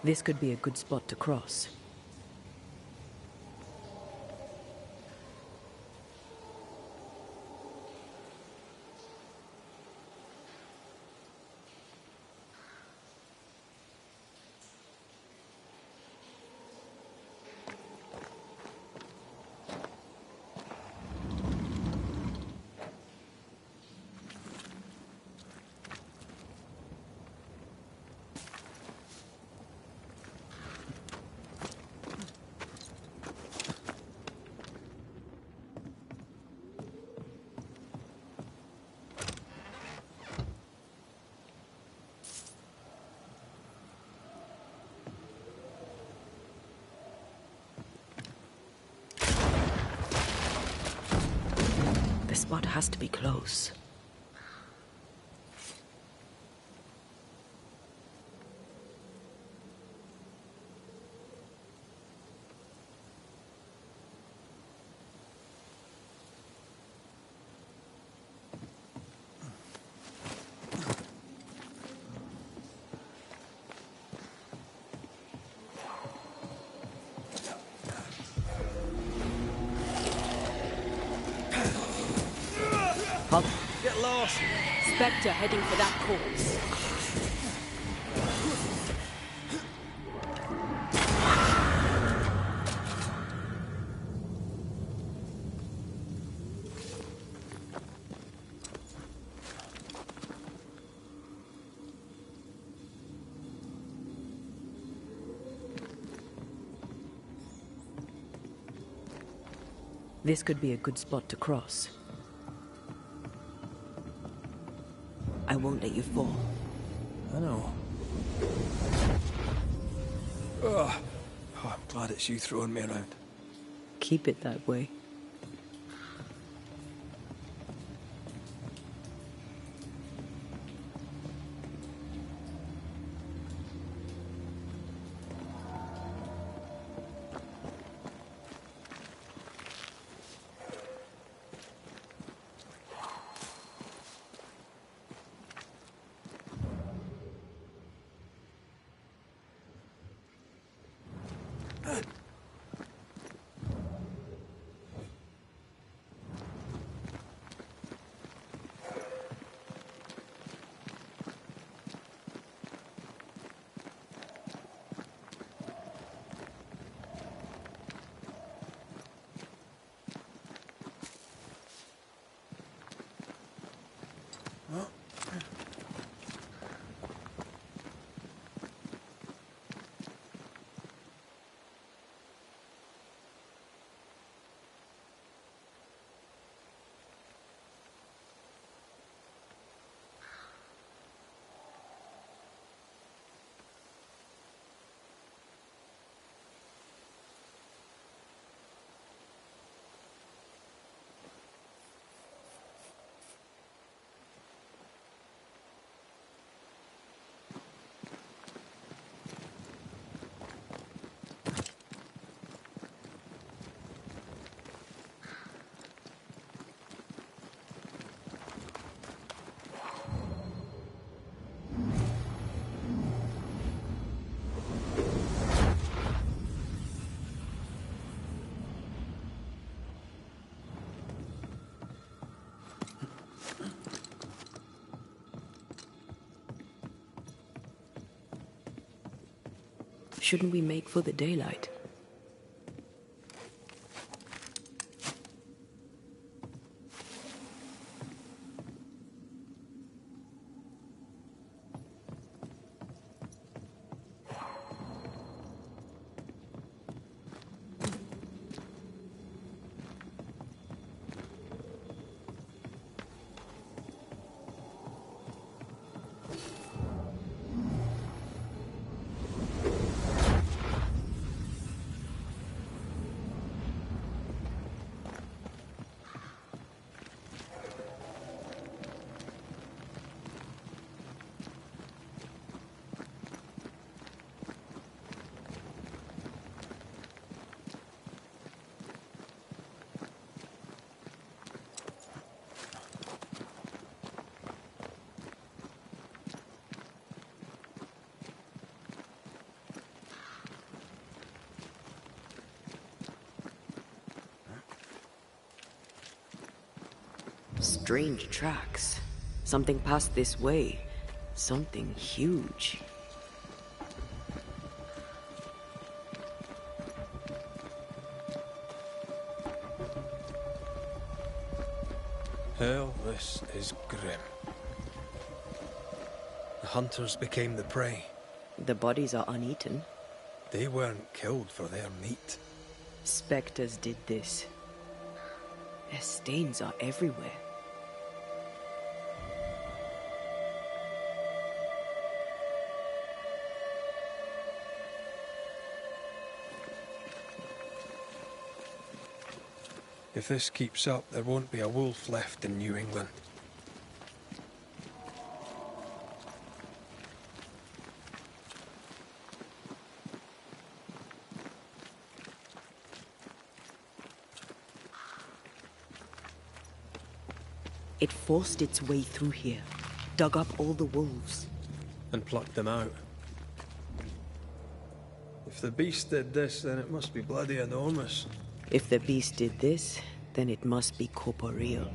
This could be a good spot to cross. The spot has to be close. Halt. Get lost! Spectre heading for that corpse. This could be a good spot to cross. I won't let you fall. I know. Oh, I'm glad it's you throwing me around. Keep it that way. Shouldn't we make for the daylight? strange tracks. Something passed this way. Something huge. Hell, this is grim. The hunters became the prey. The bodies are uneaten. They weren't killed for their meat. Spectres did this. Their stains are everywhere. If this keeps up, there won't be a wolf left in New England. It forced its way through here, dug up all the wolves. And plucked them out. If the beast did this, then it must be bloody enormous. If the beast did this, then it must be corporeal.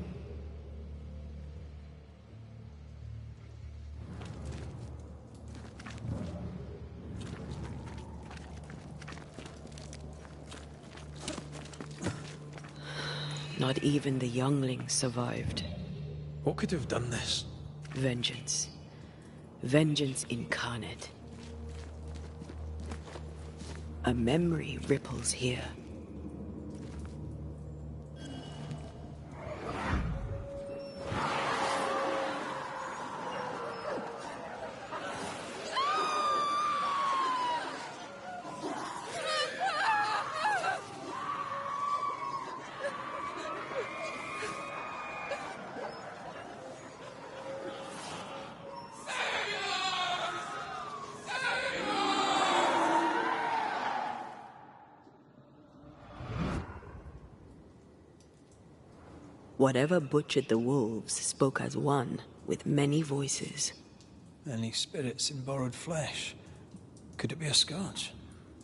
Not even the younglings survived. What could have done this? Vengeance. Vengeance incarnate. A memory ripples here. Whatever butchered the wolves spoke as one, with many voices. Any spirits in borrowed flesh? Could it be a scourge?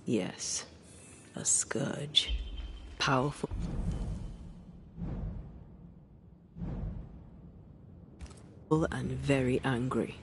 Yes, a scourge. Powerful. And very angry.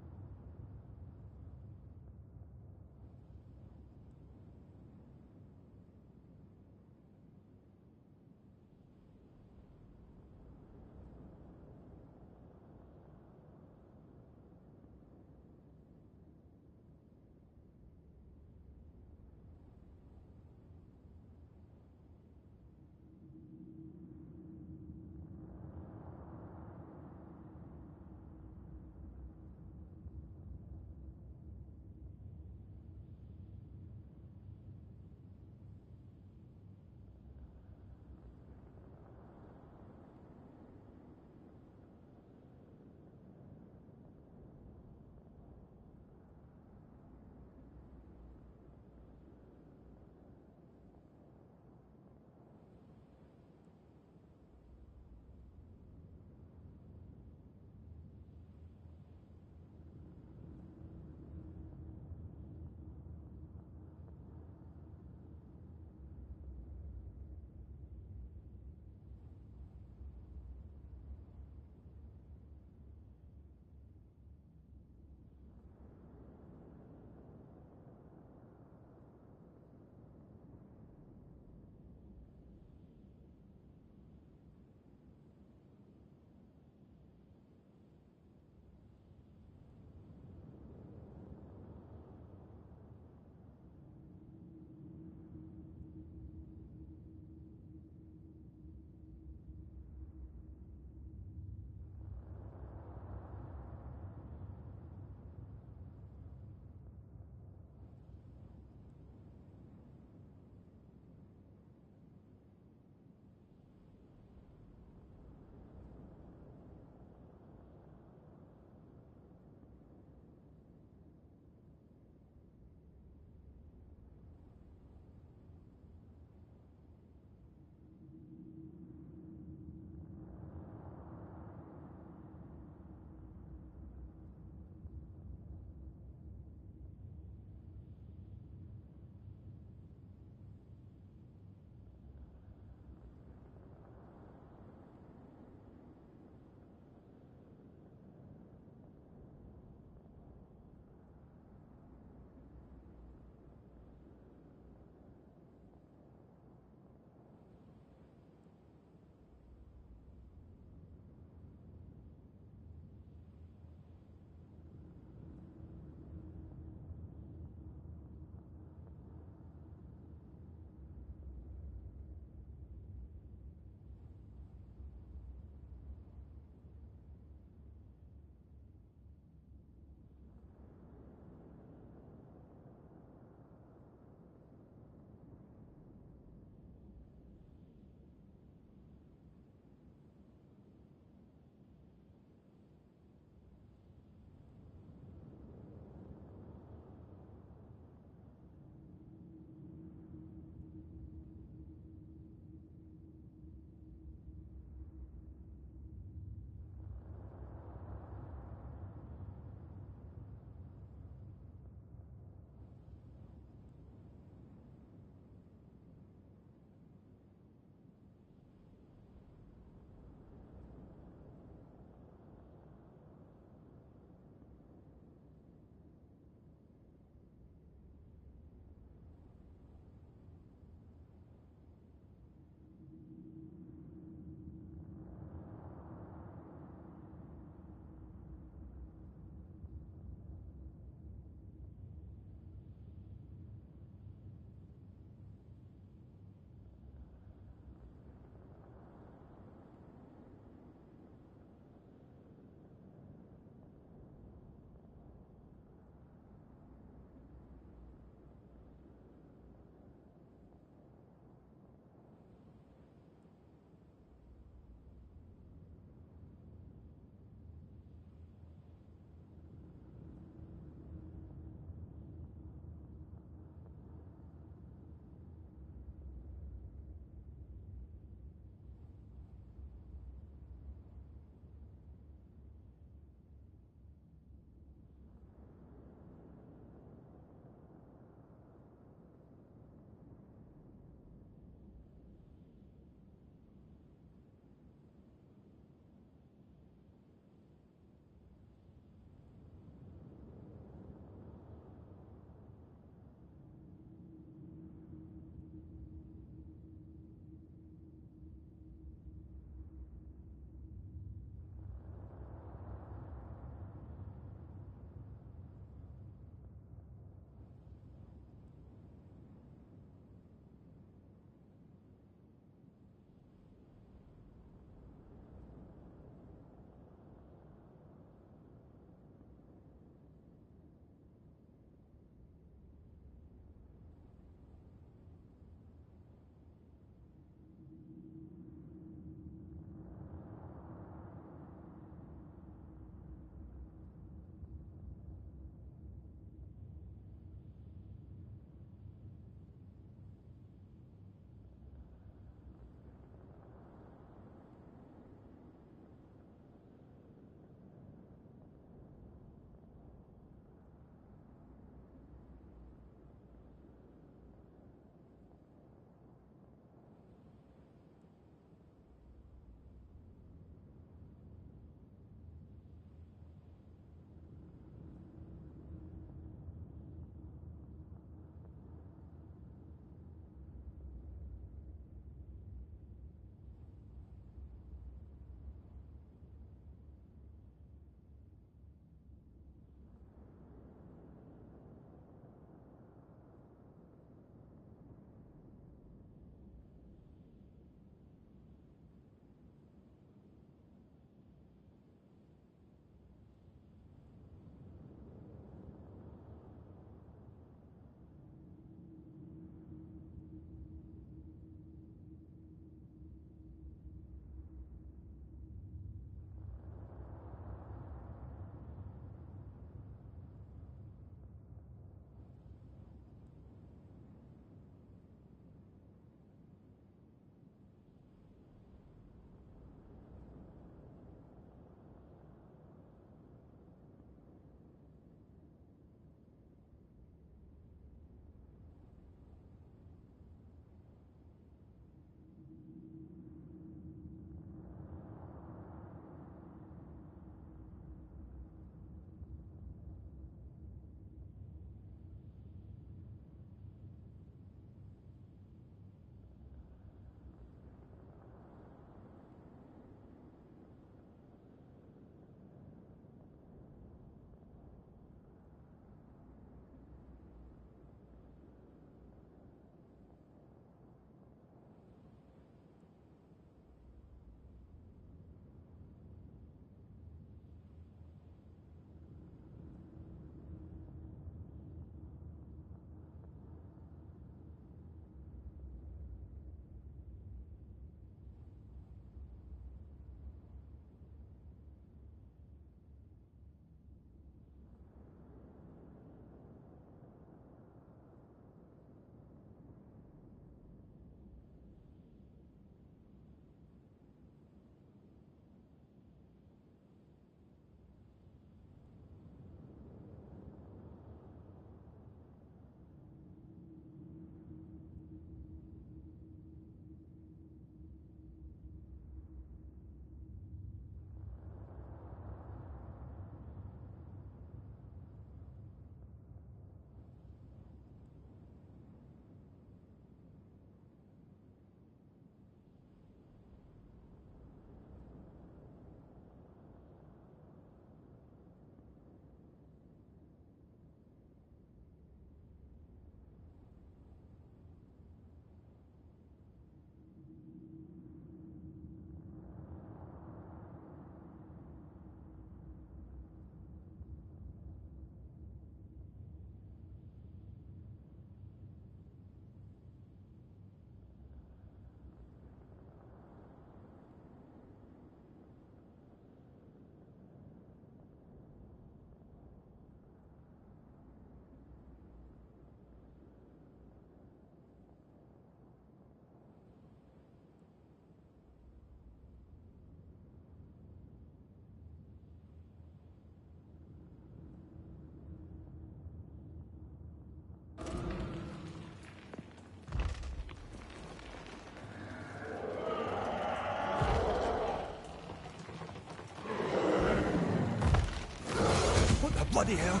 Bloody hell.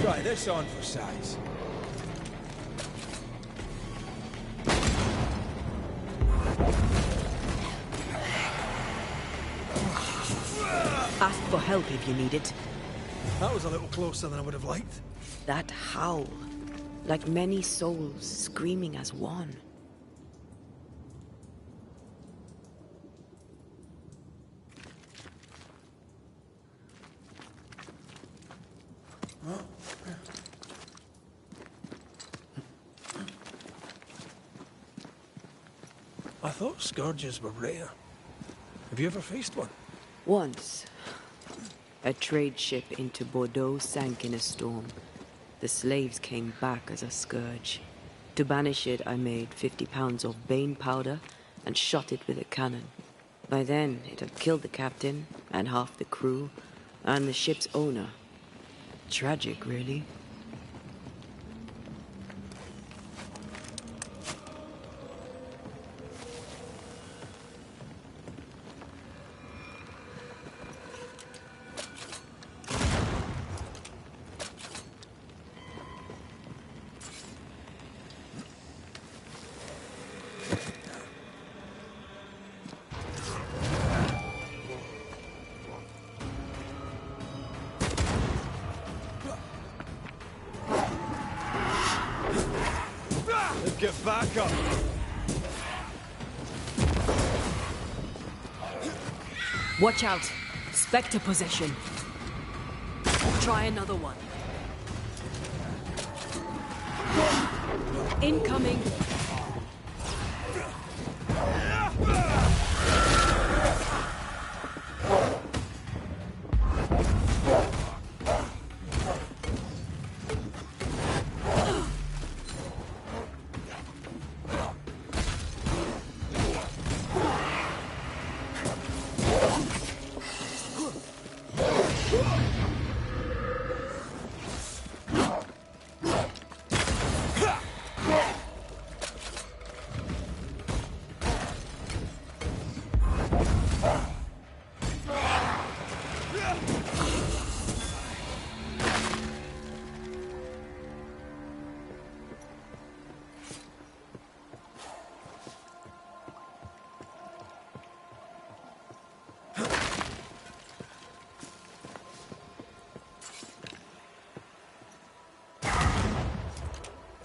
Try this on for size. Ask for help if you need it. That was a little closer than I would have liked. That howl, like many souls screaming as one. I thought scourges were rare. Have you ever faced one? Once, a trade ship into Bordeaux sank in a storm. The slaves came back as a scourge. To banish it, I made 50 pounds of bane powder and shot it with a cannon. By then, it had killed the captain and half the crew and the ship's owner. Tragic, really. Get back up! Watch out! Spectre possession. Try another one. Incoming!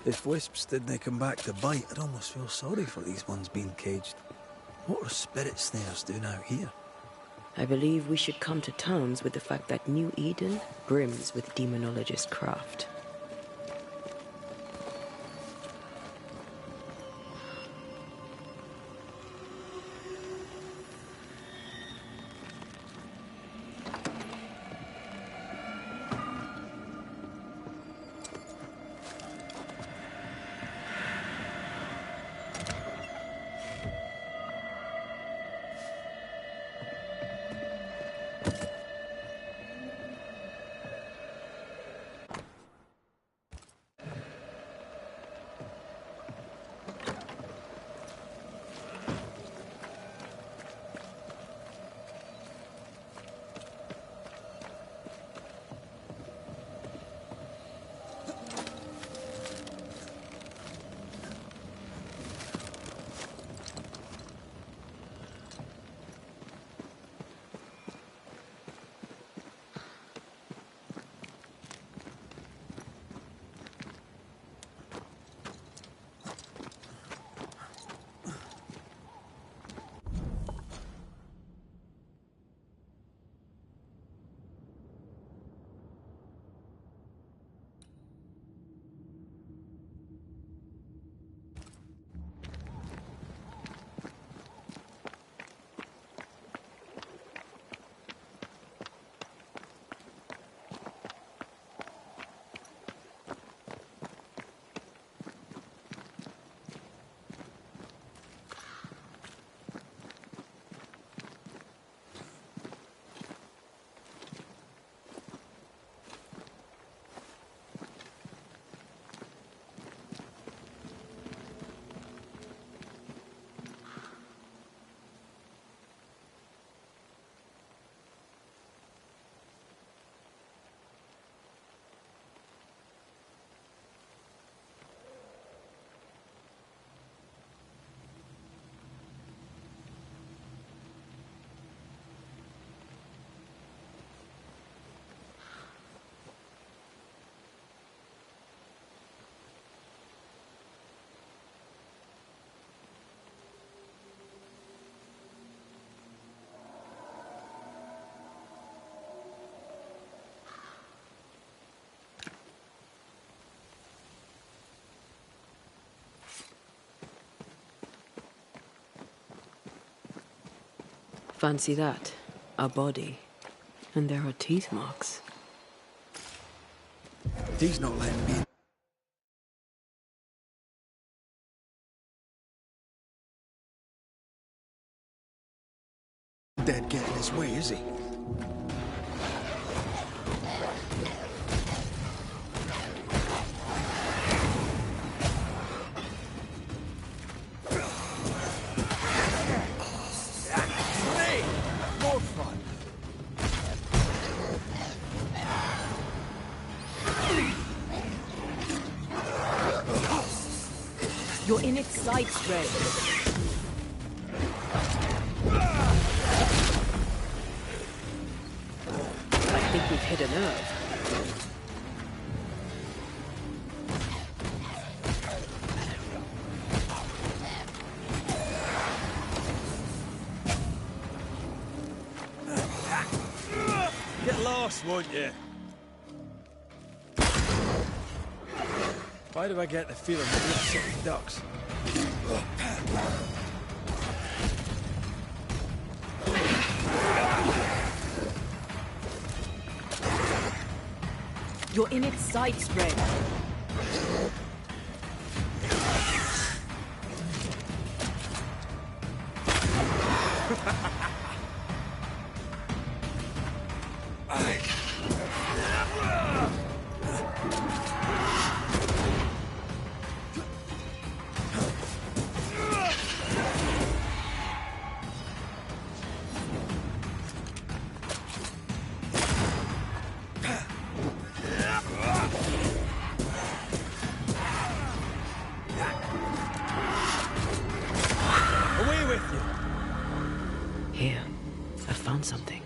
If wisps didn't come back to bite, I'd almost feel sorry for these ones being caged. What are spirit snares doing out here? I believe we should come to terms with the fact that New Eden brims with demonologist craft. Fancy that. A body. And there are teeth marks. He's not letting me in. Dead getting his way, is he? More fun. You're in its sights, Ray. I think we've hit a nerve. Get lost, won't you? Why do I get the feeling that we're sitting ducks? You're in its sights, Ray. Away with you! Here, I found something.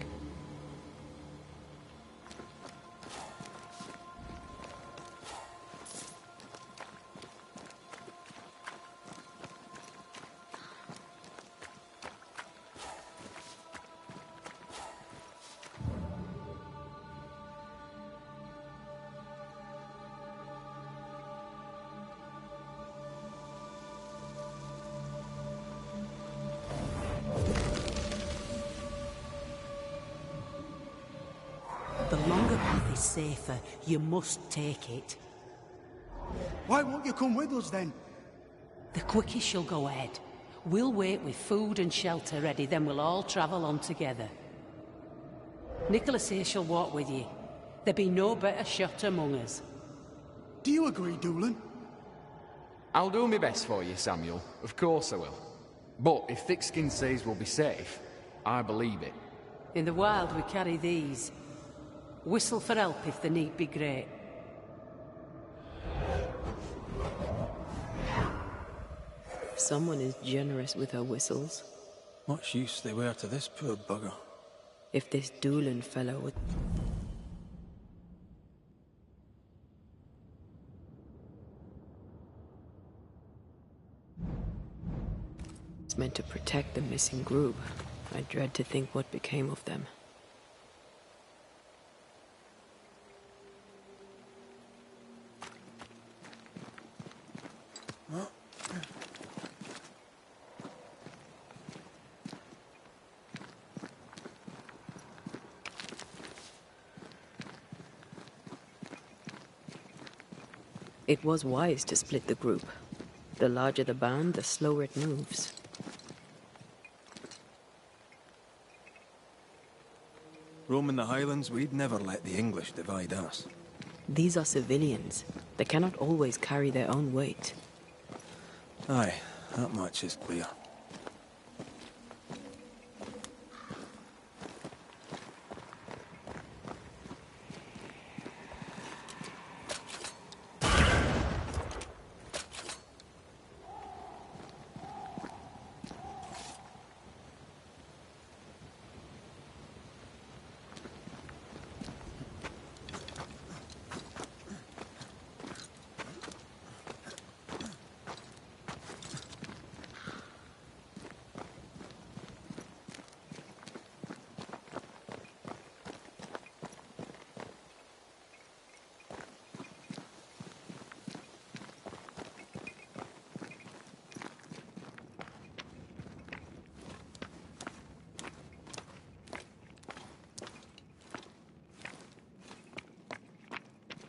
The longer path is safer. You must take it. Why won't you come with us then? The quickest you'll go ahead. We'll wait with food and shelter ready, then we'll all travel on together. Nicholas here shall walk with you. There be no better shot among us. Do you agree, Doolin? I'll do my best for you, Samuel. Of course I will. But if Thickskin says we'll be safe, I believe it. In the wild we carry these. Whistle for help if the need be great. Someone is generous with her whistles. Much use they were to this poor bugger. If this Doolin fellow would... It's meant to protect the missing group. I dread to think what became of them. It was wise to split the group. The larger the band, the slower it moves. Roaming the Highlands, we'd never let the English divide us. These are civilians. They cannot always carry their own weight. Aye, that much is clear.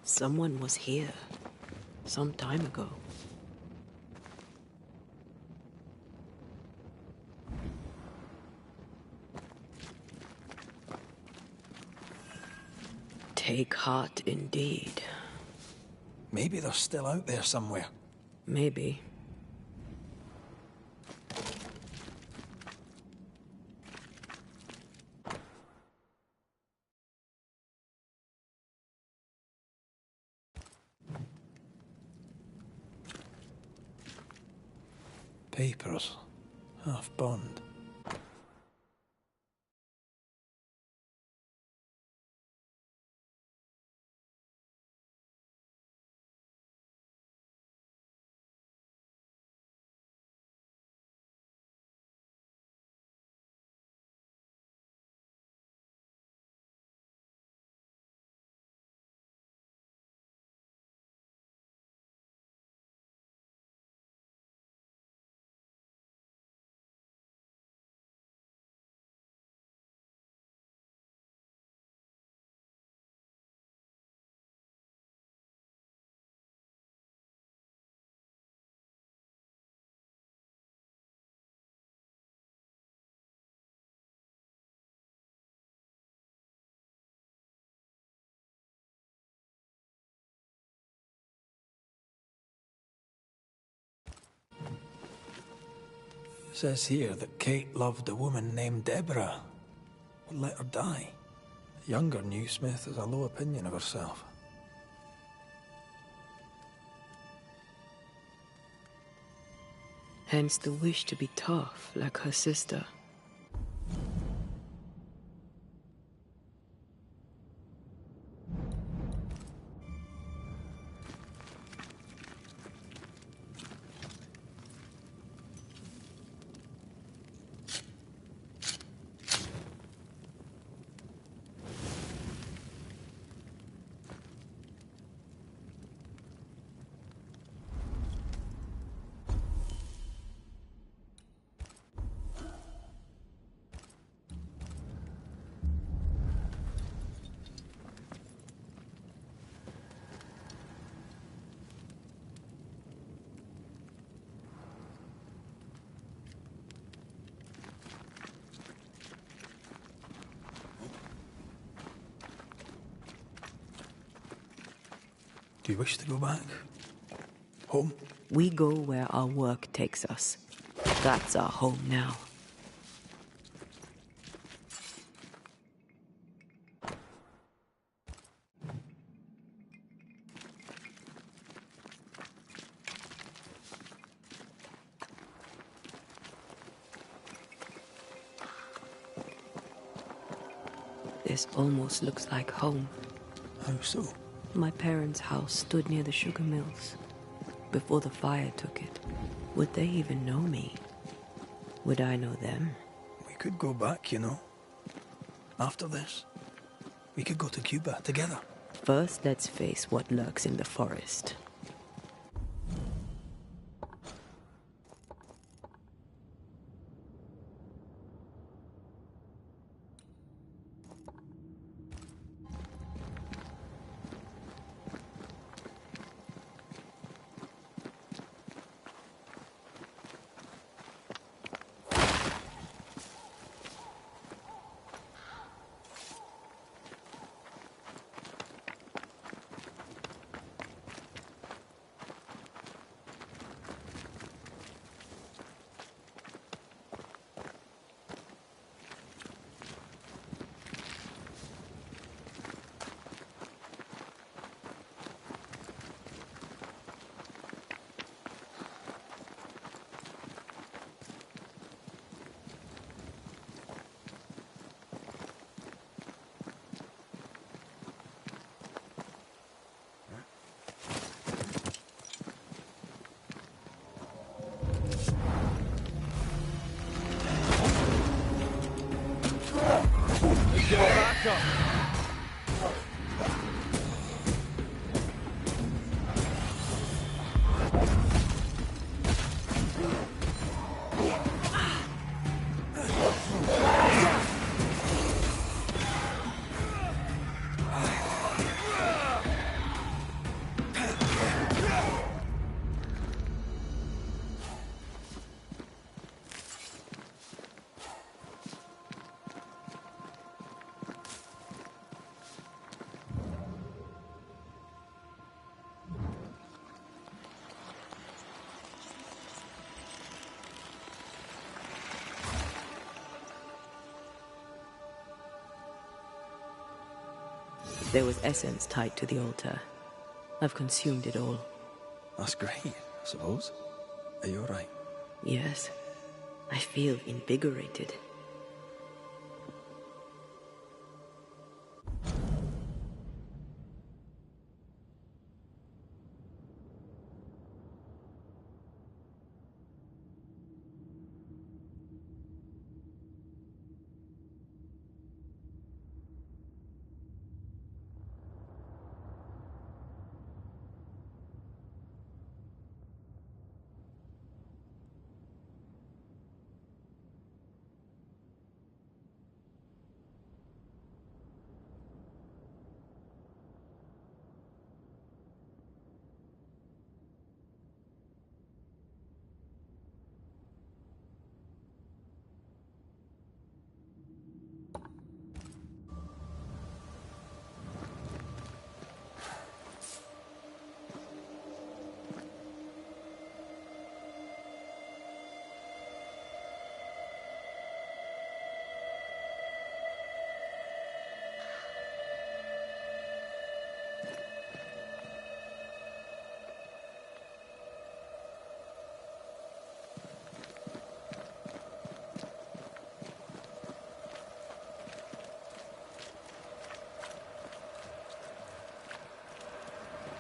Someone was here. Some time ago. Take heart indeed. Maybe they're still out there somewhere. Maybe. Papers. Half burned. Says here that Kate loved a woman named Deborah. Would let her die. The younger Newsmith has a low opinion of herself. Hence the wish to be tough, like her sister. Do you wish to go back? Home? We go where our work takes us. That's our home now. This almost looks like home. How so? My parents' house stood near the sugar mills. Before the fire took it. Would they even know me? Would I know them? We could go back, you know. After this. We could go to Cuba together. First, let's face what lurks in the forest. There was essence tied to the altar. I've consumed it all. That's great, I suppose. Are you alright? Yes. I feel invigorated.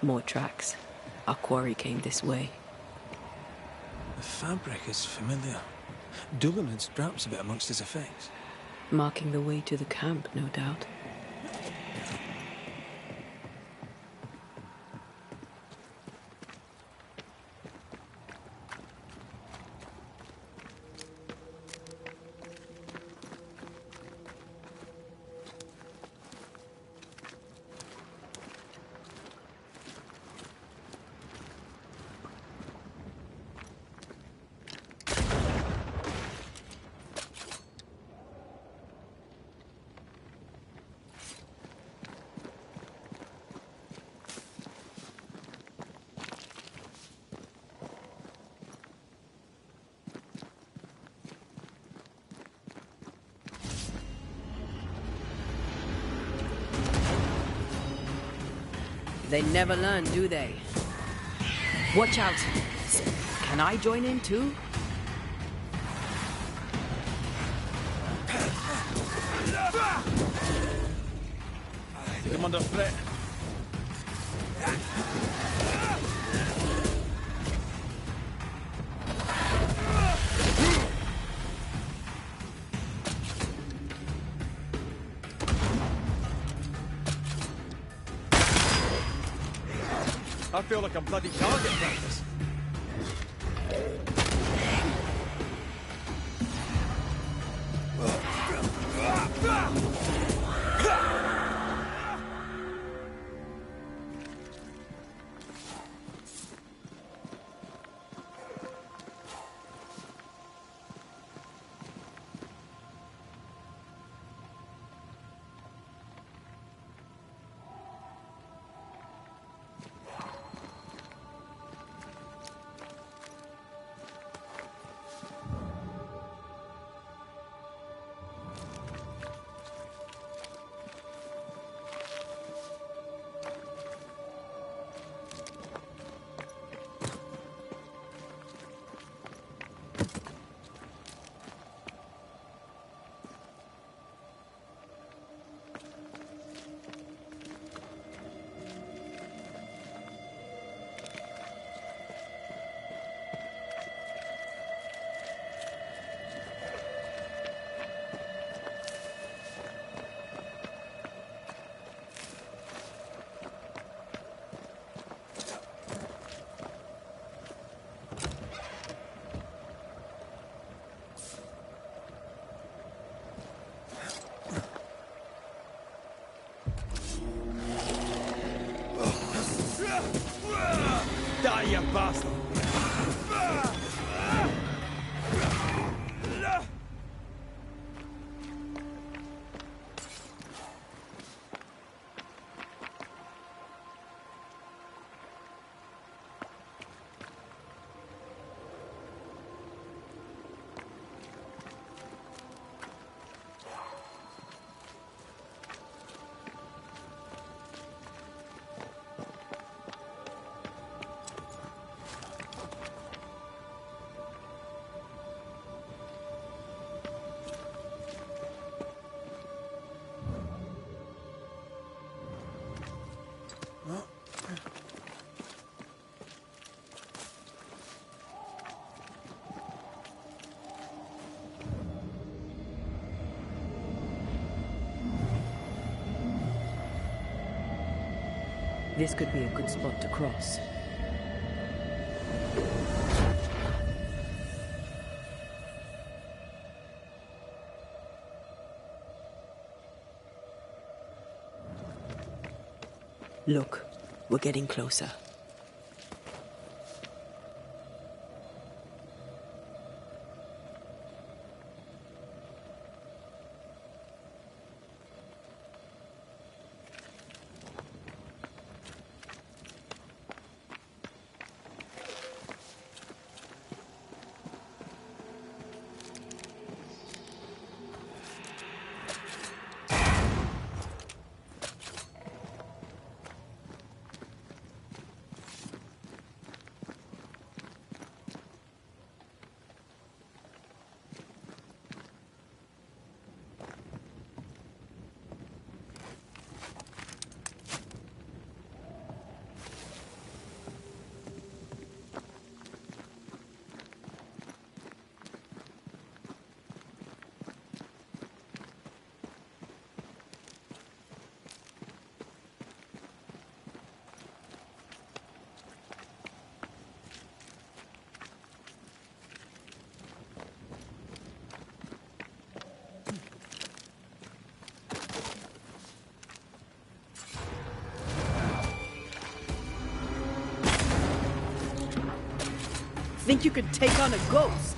More tracks. Our quarry came this way. The fabric is familiar. Doolan had straps of it amongst his effects. Marking the way to the camp, no doubt. They never learn, do they? Watch out! Can I join in too? I think I'm under threat. I feel like I'm bloody target practice. Die, you bastard! This could be a good spot to cross. Look, we're getting closer. Think you could take on a ghost?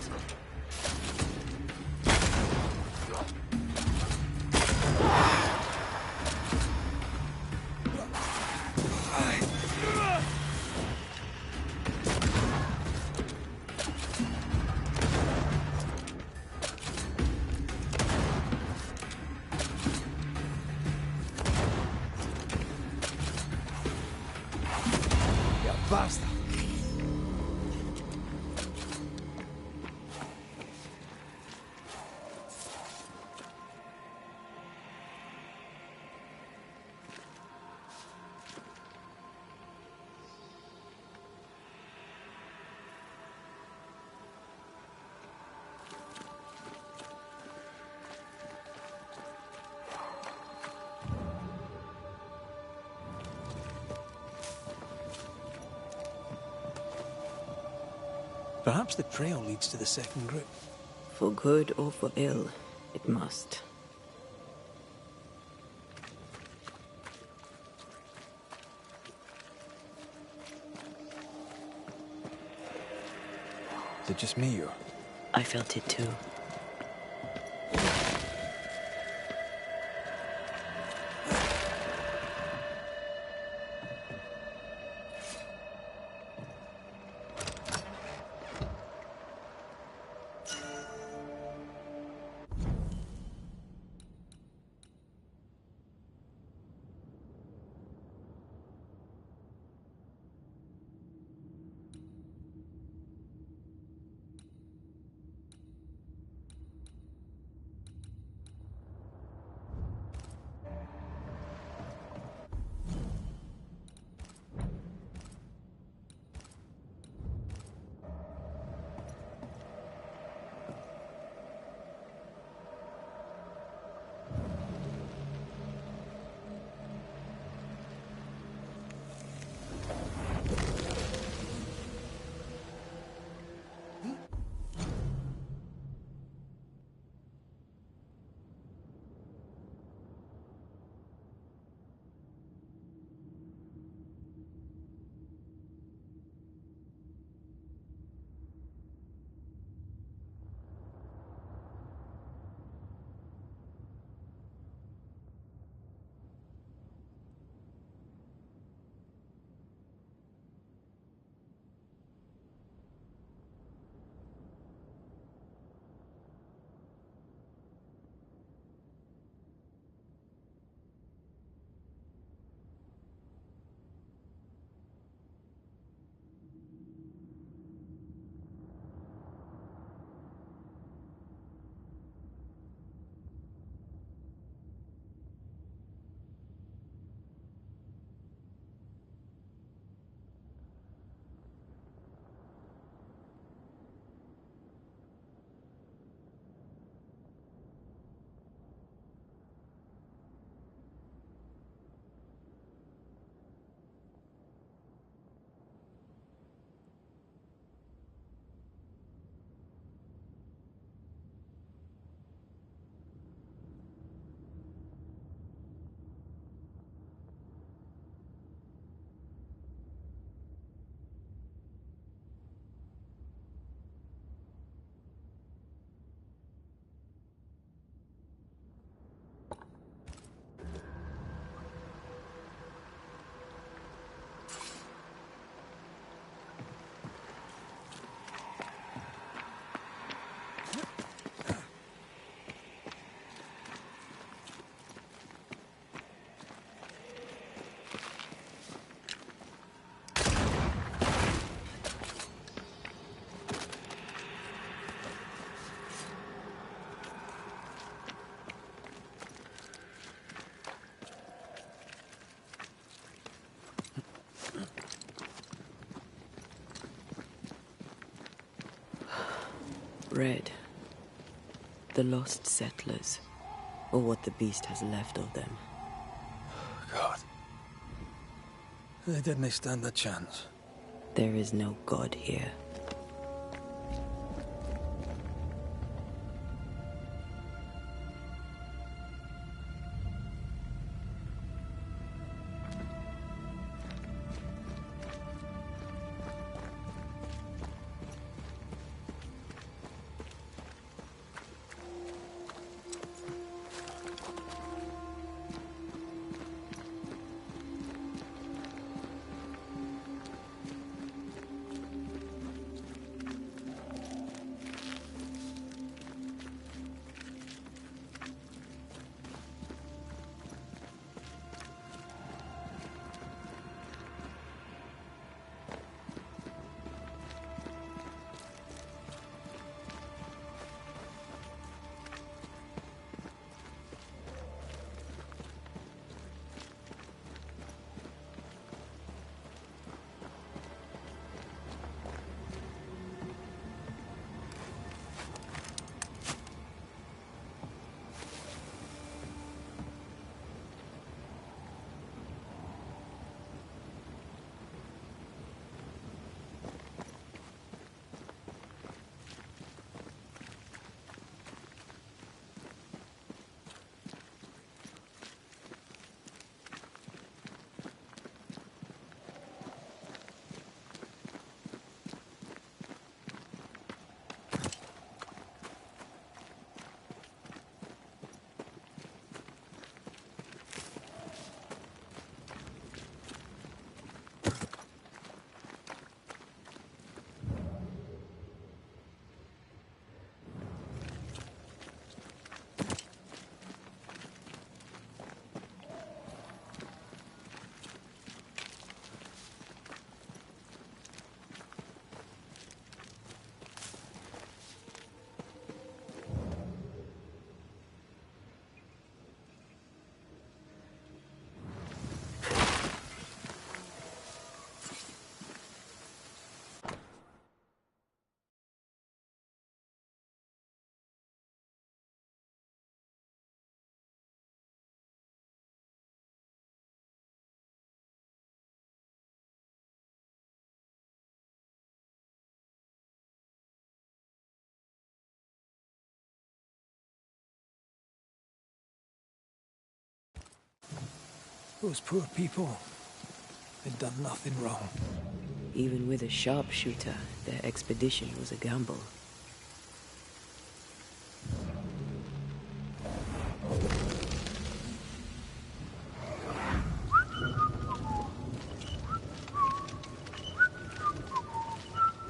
Ya basta. Perhaps the trail leads to the second group. For good or for ill, it must. Is it just me or? I felt it too. Red. The lost settlers. Or what the beast has left of them. God. They didn't stand a chance. There is no god here. Those poor people. They'd done nothing wrong. Even with a sharpshooter, their expedition was a gamble.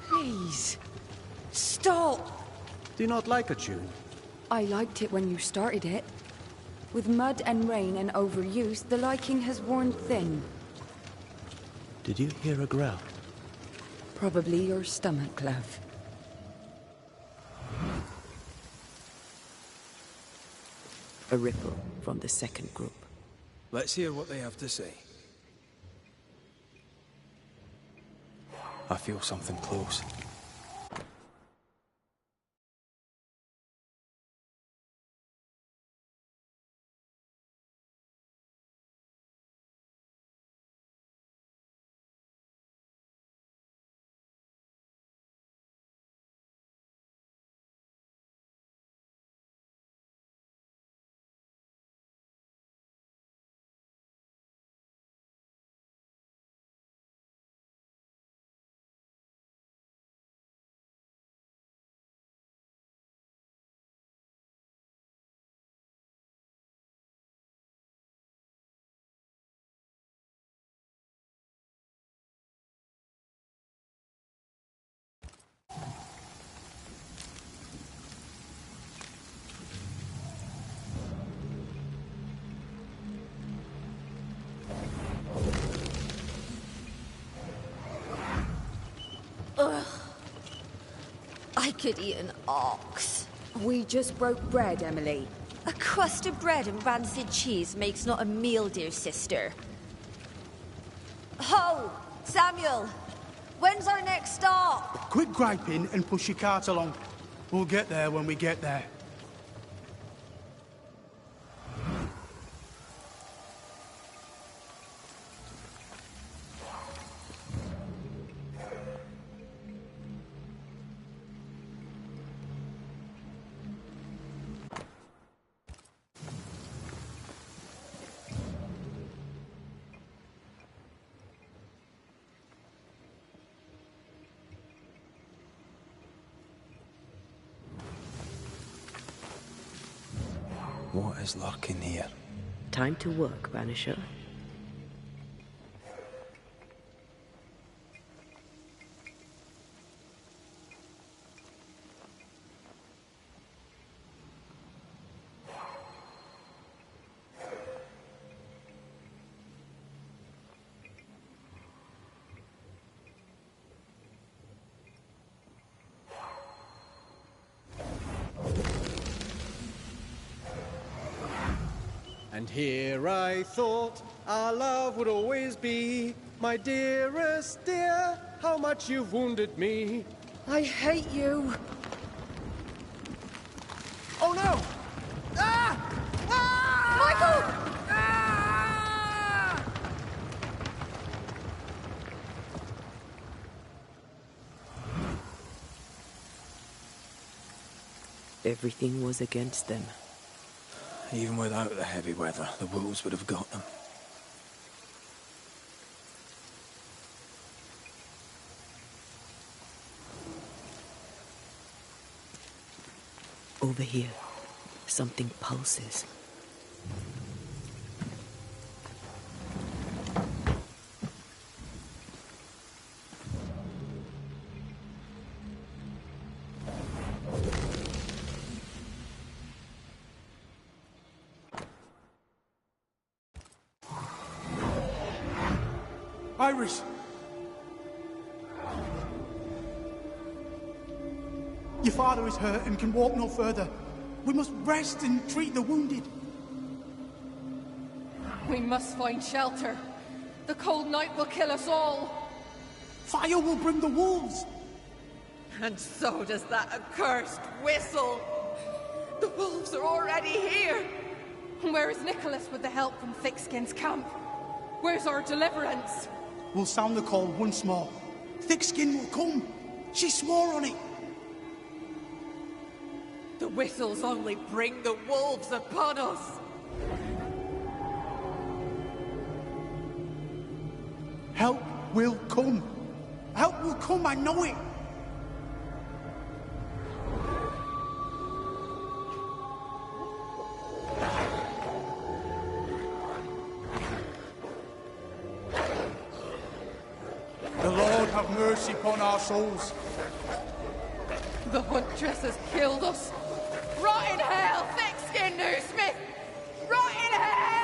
Please, stop! Do you not like a tune? I liked it when you started it. With mud and rain and overuse, the liking has worn thin. Did you hear a growl? Probably your stomach, love. A ripple from the second group. Let's hear what they have to say. I feel something close. Ugh. I could eat an ox. We just broke bread, Emily. A crust of bread and rancid cheese makes not a meal, dear sister. Ho! Samuel! When's our next stop? Quit griping and push your cart along. We'll get there when we get there. What is lurking here? Time to work, Banisher. And here I thought our love would always be. My dearest dear, how much you've wounded me. I hate you. Oh no! Ah! Ah! Michael! Everything was against them. Even without the heavy weather, the wolves would have got them. Over here, something pulses. Iris! Your father is hurt and can walk no further. We must rest and treat the wounded. We must find shelter. The cold night will kill us all. Fire will bring the wolves. And so does that accursed whistle. The wolves are already here. Where is Nicholas with the help from Thickskin's camp? Where's our deliverance? We'll sound the call once more. Thickskin will come. She swore on it. The whistles only bring the wolves upon us. Help will come. Help will come, I know it. The Lord have mercy upon our souls. The huntress has killed us. Rot in hell, Thickskin Newsmith! Rot in hell!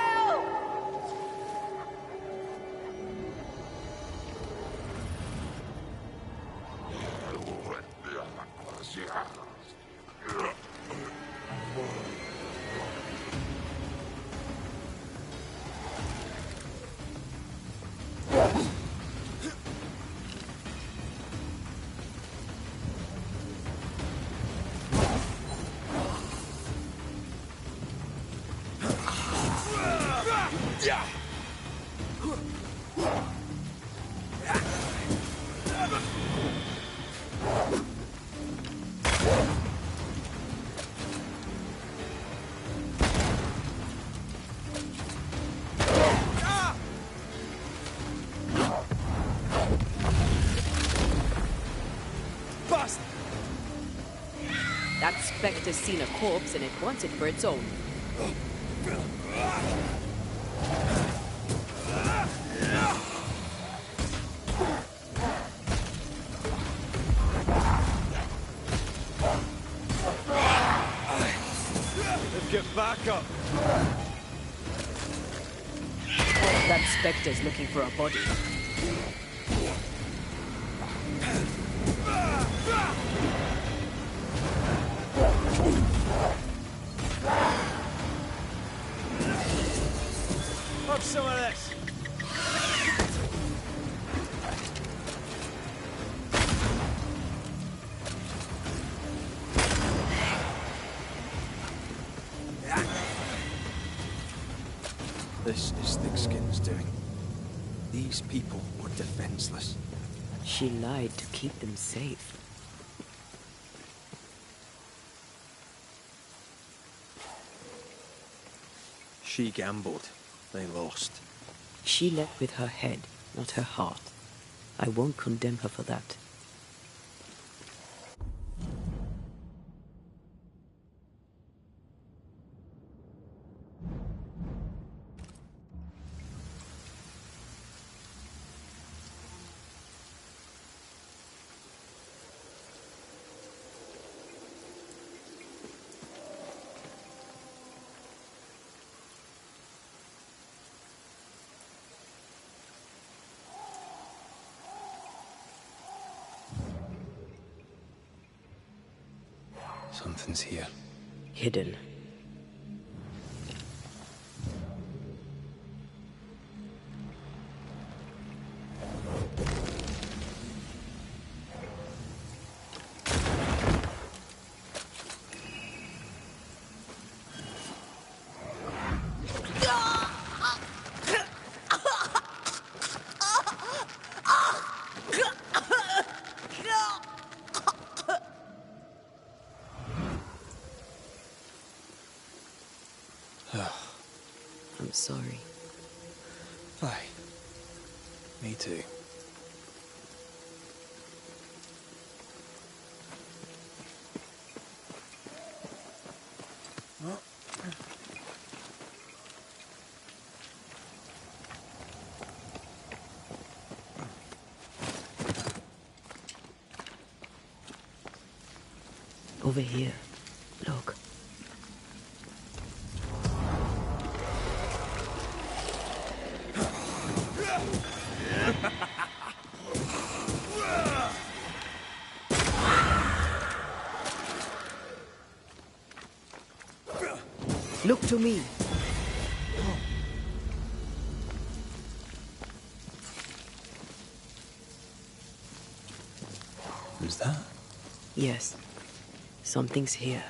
That spectre's seen a corpse and it wants it for its own. Let's get back up. That spectre's looking for a body. Have some of this. doing. These people were defenseless. She lied to keep them safe. She gambled. They lost. She led with her head, not her heart. I won't condemn her for that. Something's here. Hidden. I'm sorry. Aye. Me too. Oh. Over here. Look. Look to me. Who's that? Yes. Something's here.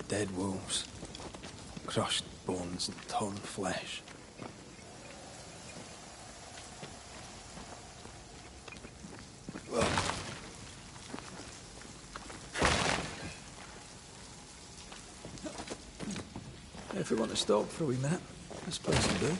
Dead wolves. Crushed bones and torn flesh. If we want to stop for a wee minute, this place will do.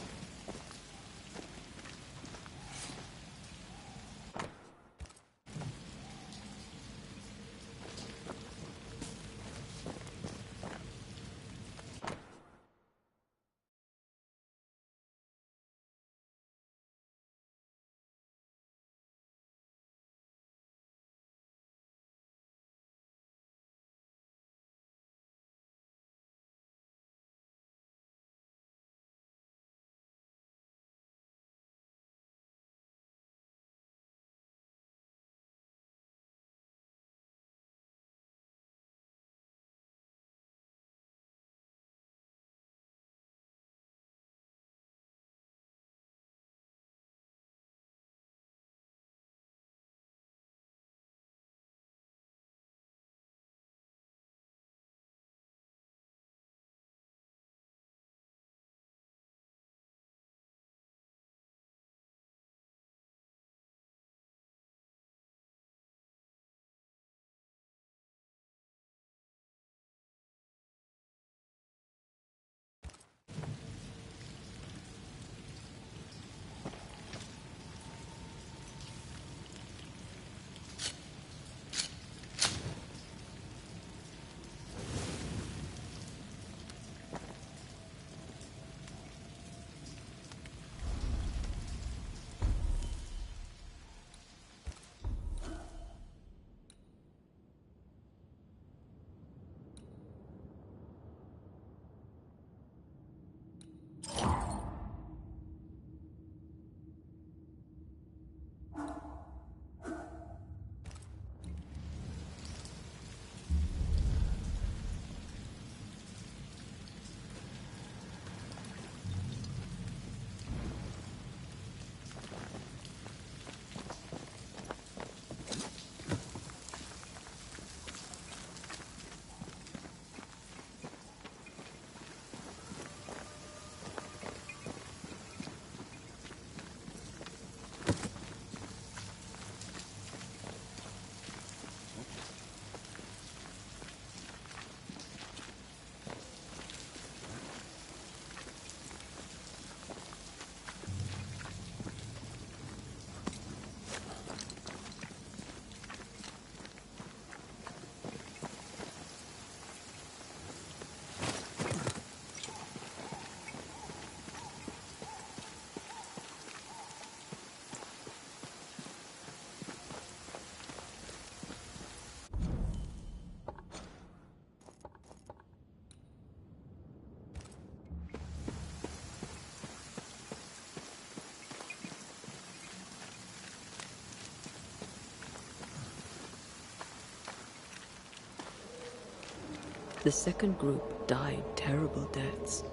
The second group died terrible deaths,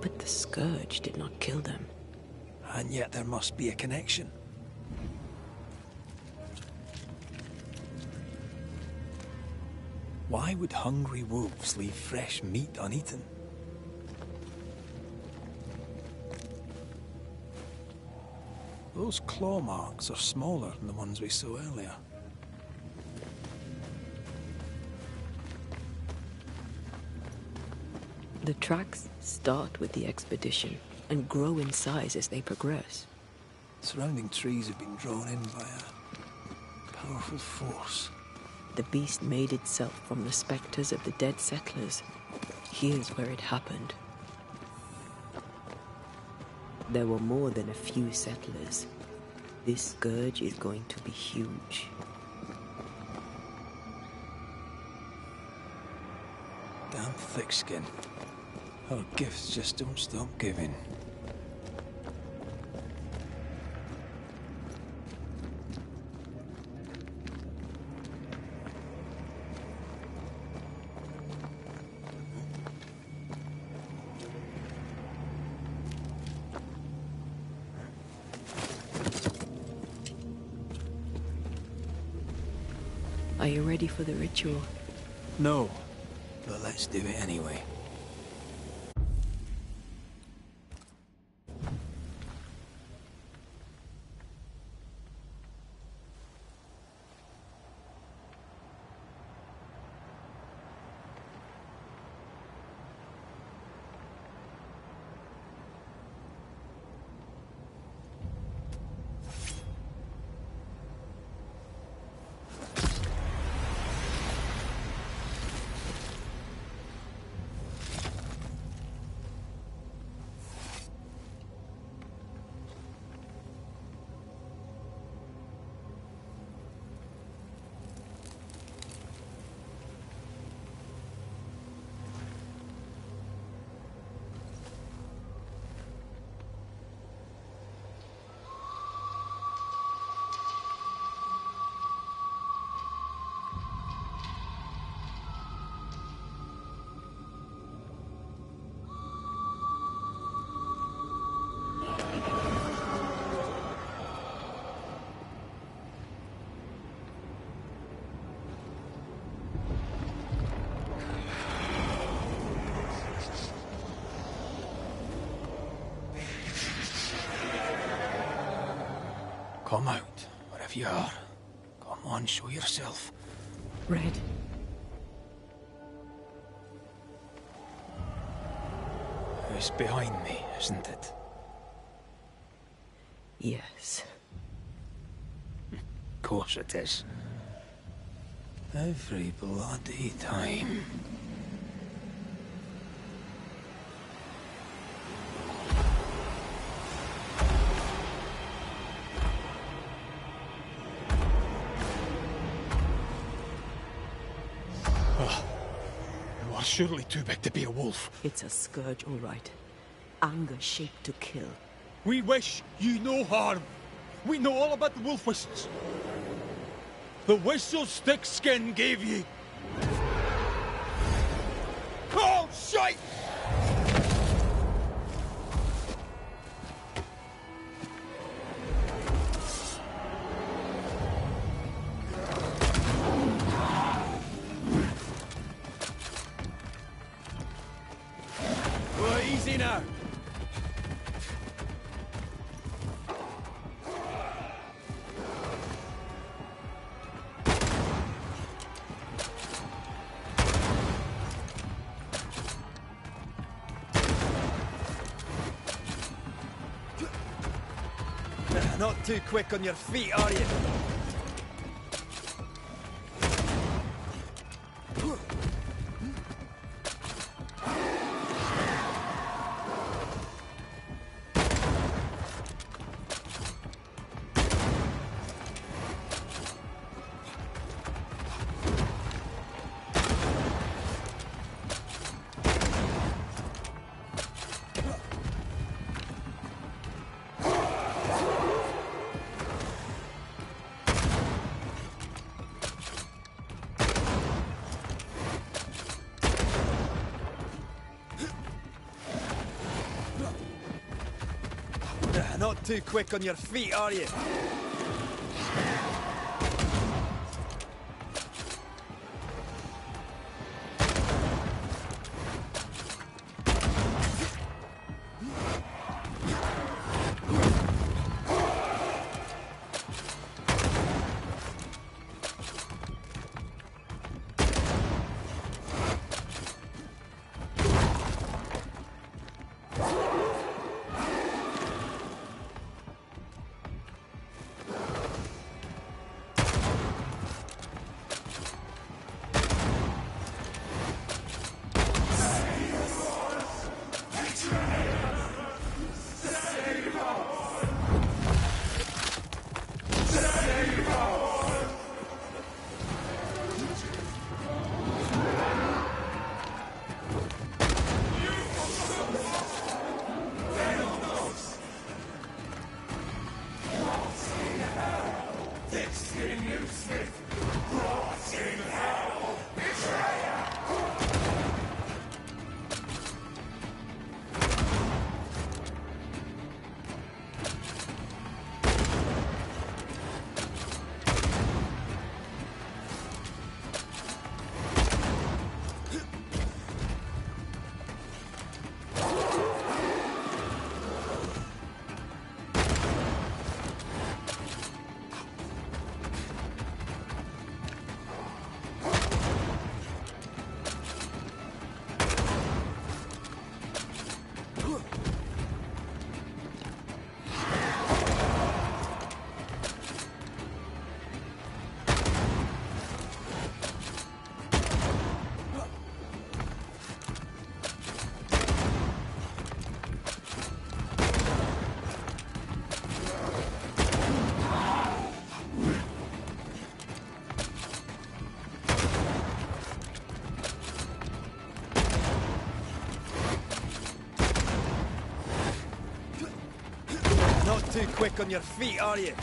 but the scourge did not kill them. And yet there must be a connection. Why would hungry wolves leave fresh meat uneaten? Those claw marks are smaller than the ones we saw earlier. The tracks start with the expedition and grow in size as they progress. Surrounding trees have been drawn in by a powerful force. The beast made itself from the spectres of the dead settlers. Here's where it happened. There were more than a few settlers. This scourge is going to be huge. Damn thick skin. Her gifts just don't stop giving. Are you ready for the ritual? No, but let's do it anyway. Come out, wherever you are. Come on, show yourself. Red. It's behind me, isn't it? Yes. Of course it is. Every bloody time. You are surely too big to be a wolf. It's a scourge, all right. Anger shaped to kill. We wish you no harm. We know all about the wolf whistles. The whistles Thickskin gave you. Oh, shite! Well, easy now. Not too quick on your feet, are you? too quick on your feet, are you? Too quick on your feet, are you?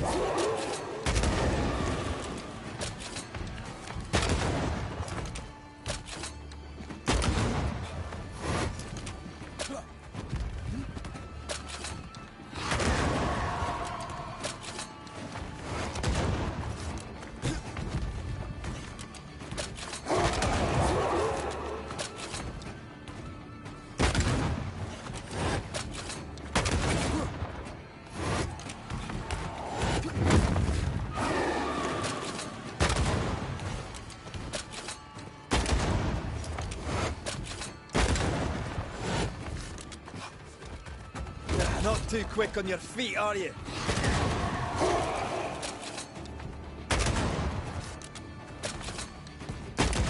Not too quick on your feet, are you?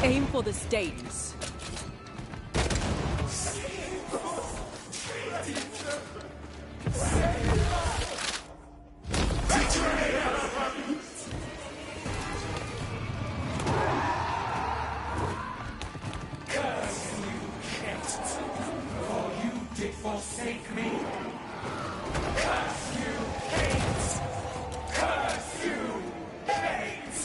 Aim for the stains. Forsake me. Curse you, hate! Curse you, hate!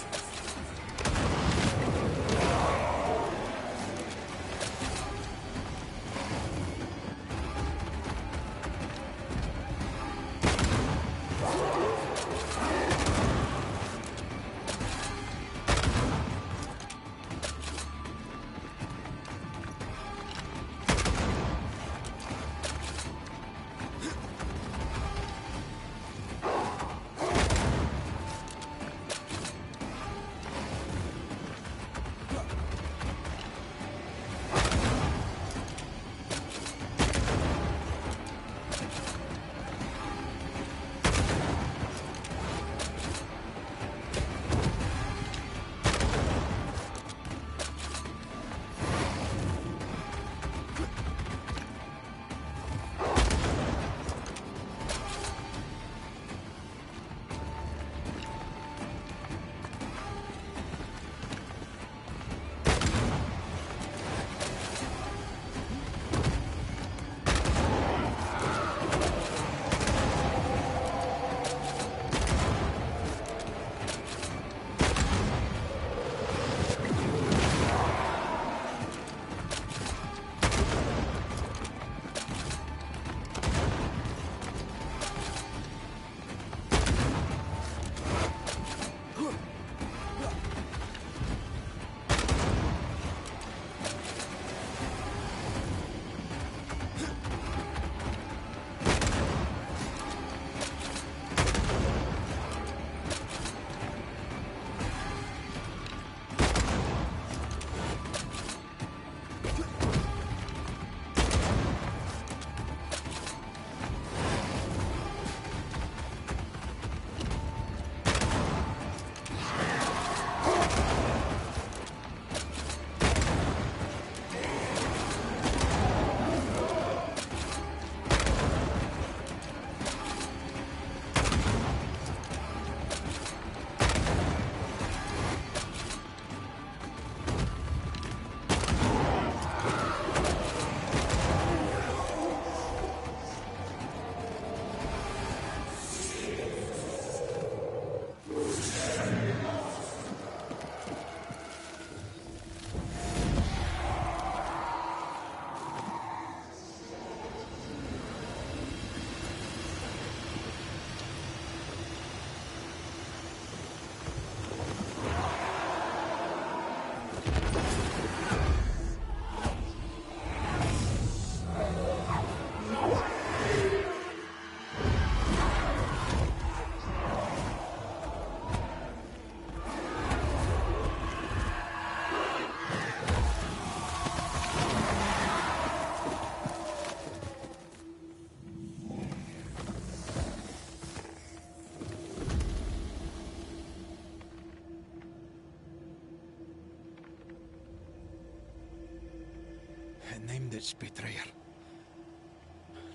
It named its betrayer.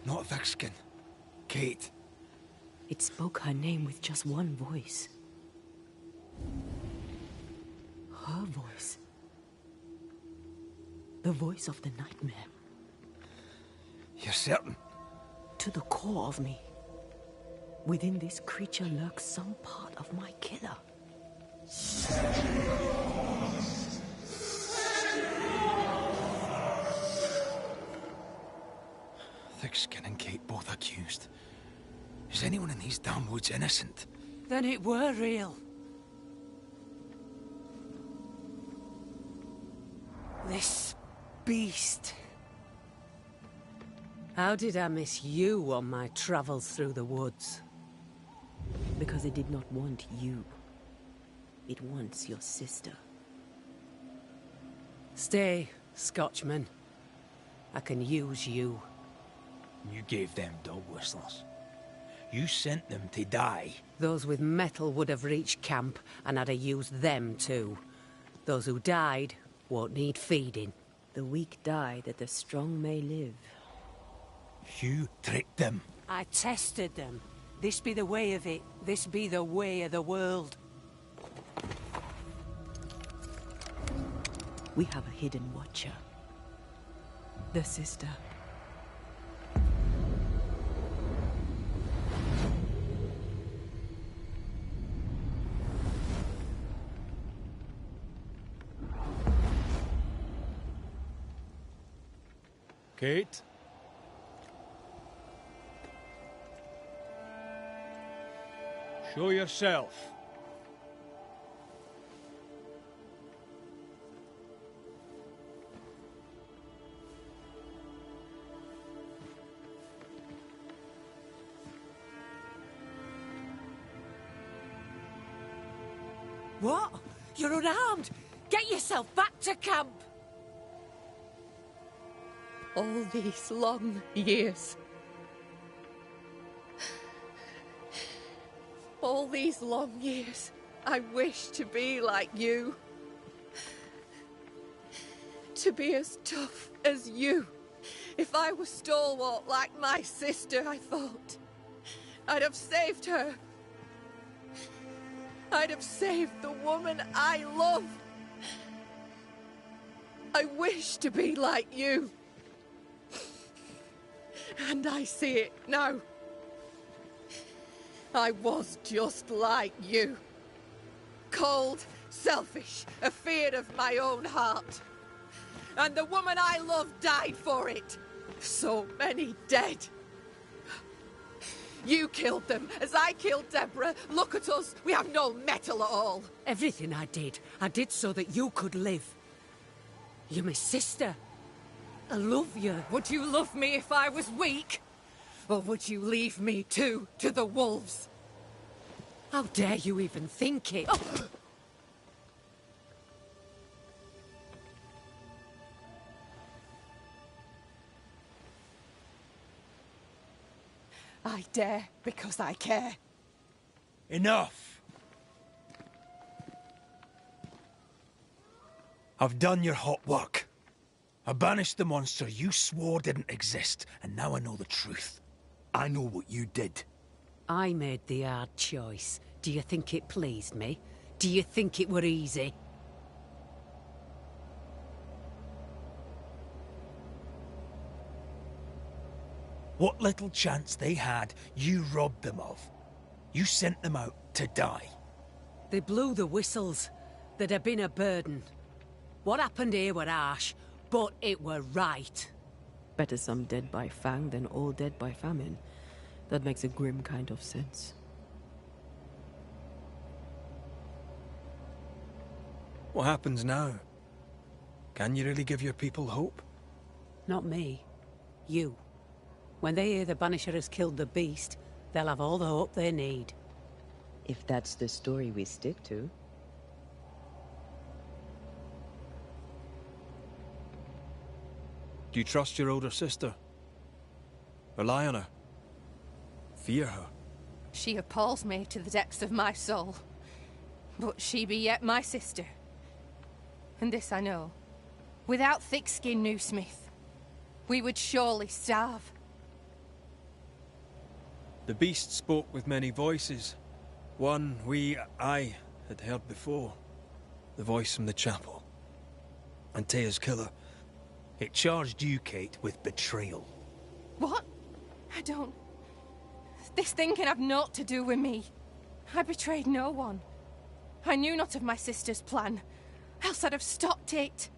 Not Thickskin. Kate. It spoke her name with just one voice. Her voice. The voice of the nightmare. You're certain? To the core of me. Within this creature lurks some part of my killer. Thickskin and Kate both accused. Is anyone in these damn woods innocent? Then it were real. This beast. How did I miss you on my travels through the woods? Because it did not want you. It wants your sister. Stay, Scotchman. I can use you. You gave them dog whistles. You sent them to die. Those with metal would have reached camp, and I'd have used them too. Those who died won't need feeding. The weak die that the strong may live. You tricked them. I tested them. This be the way of it. This be the way of the world. We have a hidden watcher. The sister. Kate? Show yourself. What? You're unarmed! Get yourself back to camp! All these long years. All these long years, I wish to be like you. To be as tough as you. If I was stalwart like my sister, I thought, I'd have saved her. I'd have saved the woman I love. I wish to be like you. And I see it now. I was just like you. Cold, selfish, afeard of my own heart. And the woman I love died for it. So many dead. You killed them, as I killed Deborah. Look at us, we have no metal at all. Everything I did so that you could live. You're my sister. I love you. Would you love me if I was weak? Or would you leave me too, to the wolves? How dare you even think it? Oh. I dare because I care. Enough! I've done your hot work. I banished the monster you swore didn't exist, and now I know the truth. I know what you did. I made the hard choice. Do you think it pleased me? Do you think it were easy? What little chance they had, you robbed them of. You sent them out to die. They blew the whistles. There'd have been a burden. What happened here were harsh, but it were right. Better some dead by fang than all dead by famine. That makes a grim kind of sense. What happens now? Can you really give your people hope? Not me. You. When they hear the Banisher has killed the beast, they'll have all the hope they need. If that's the story we stick to. Do you trust your older sister? Rely on her? Fear her? She appalls me to the depths of my soul. But she be yet my sister. And this I know. Without thick-skinned New Smith, we would surely starve. The beast spoke with many voices. One I had heard before. The voice from the chapel. Antea's killer. It charged you, Kate, with betrayal. What? I don't... This thing can have naught to do with me. I betrayed no one. I knew not of my sister's plan, else I'd have stopped it.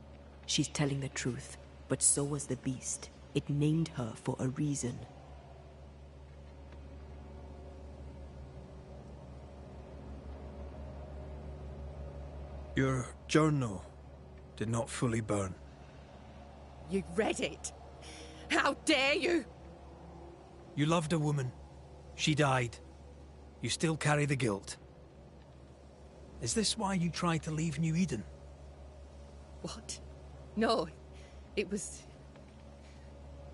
She's telling the truth, but so was the beast. It named her for a reason. Your journal did not fully burn. You read it? How dare you? You loved a woman. She died. You still carry the guilt. Is this why you tried to leave New Eden? What? No, it was...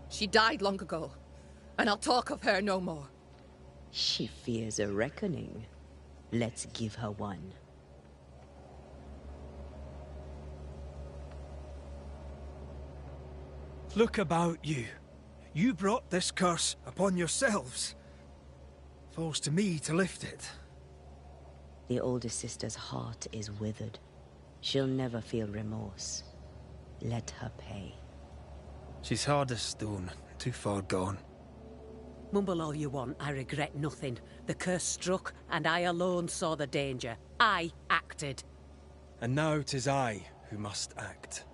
She died long ago, and I'll talk of her no more. She fears a reckoning. Let's give her one. Look about you. You brought this curse upon yourselves. Falls to me to lift it. The older sister's heart is withered. She'll never feel remorse. Let her pay. She's hard as stone, too far gone. Mumble all you want, I regret nothing. The curse struck, and I alone saw the danger. I acted. And now 'tis I who must act.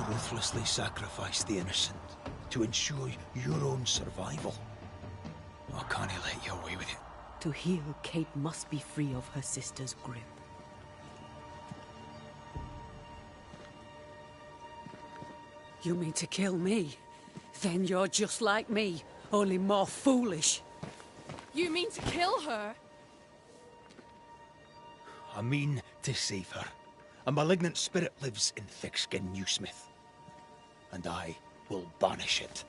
Ruthlessly sacrifice the innocent to ensure your own survival. Or can't he let you away with it? To heal, Kate must be free of her sister's grip. You mean to kill me? Then you're just like me, only more foolish. You mean to kill her? I mean to save her. A malignant spirit lives in thick-skinned Newsmith. And I will banish it.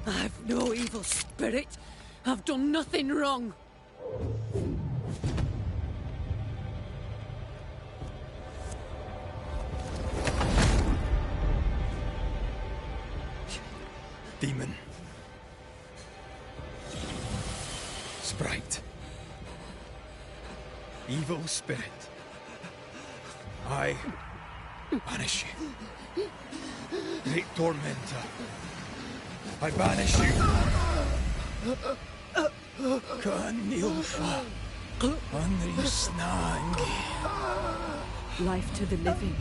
I've no evil spirit. I've done nothing wrong. Demon. Sprite. Evil spirit. I banish you. Great tormentor. I banish you. Kanilfa. Anri Life to the living.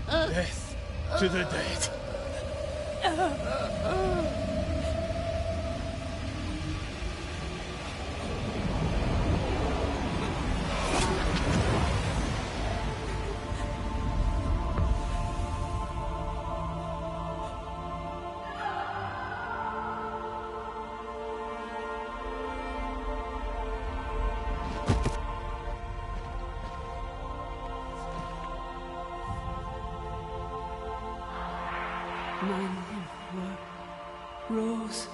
Death to the dead. My name were Rose,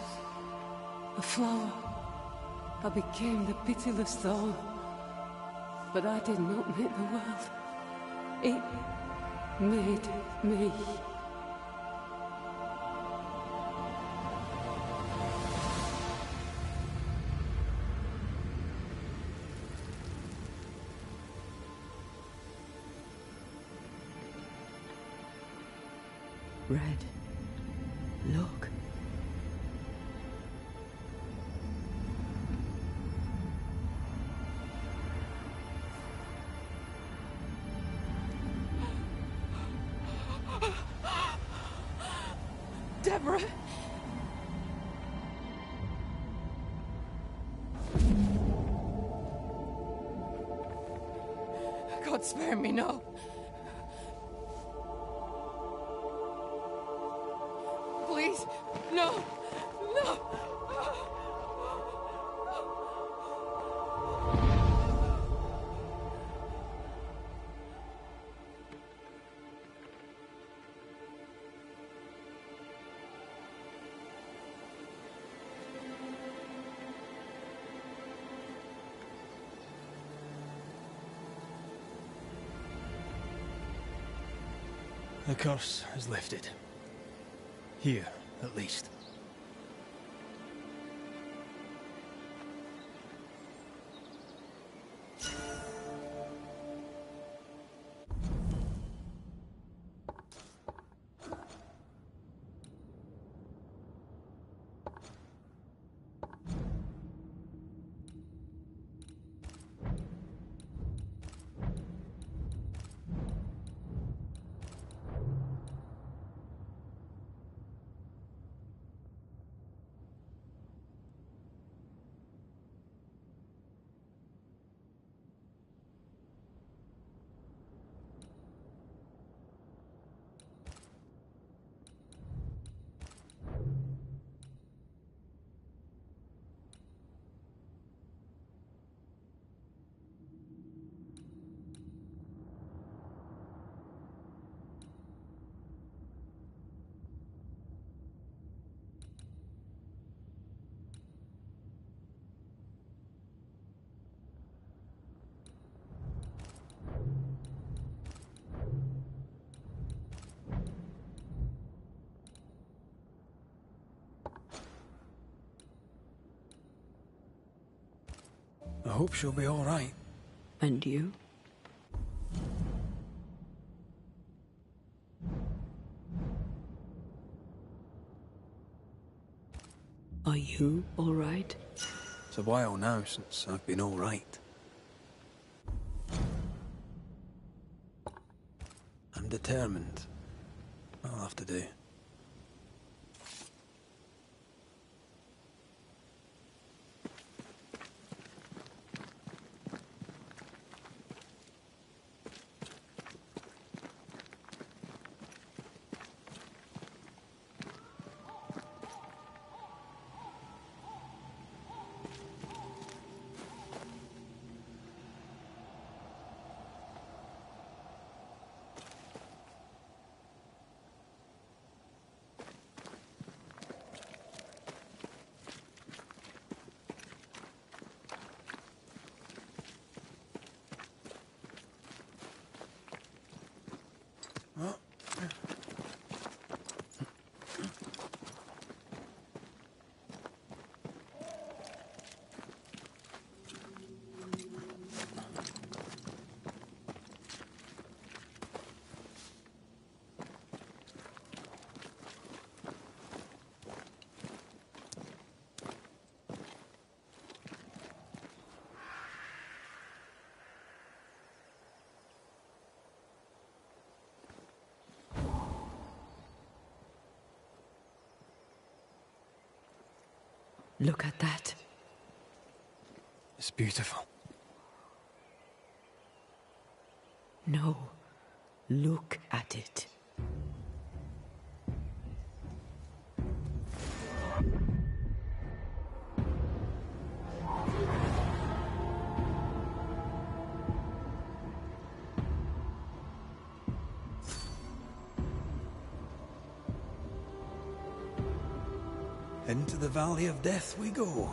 a flower. I became the pitiless thorn. But I did not make the world. It made me. Red, look. Deborah! Spare me, no. Please, no, no. The curse is lifted. Here, at least. I hope she'll be all right. And you? Are you all right? It's a while now since I've been all right. I'm determined. I'll have to do. Look at that. It's beautiful. No. Look at it. Into the Valley of Death we go.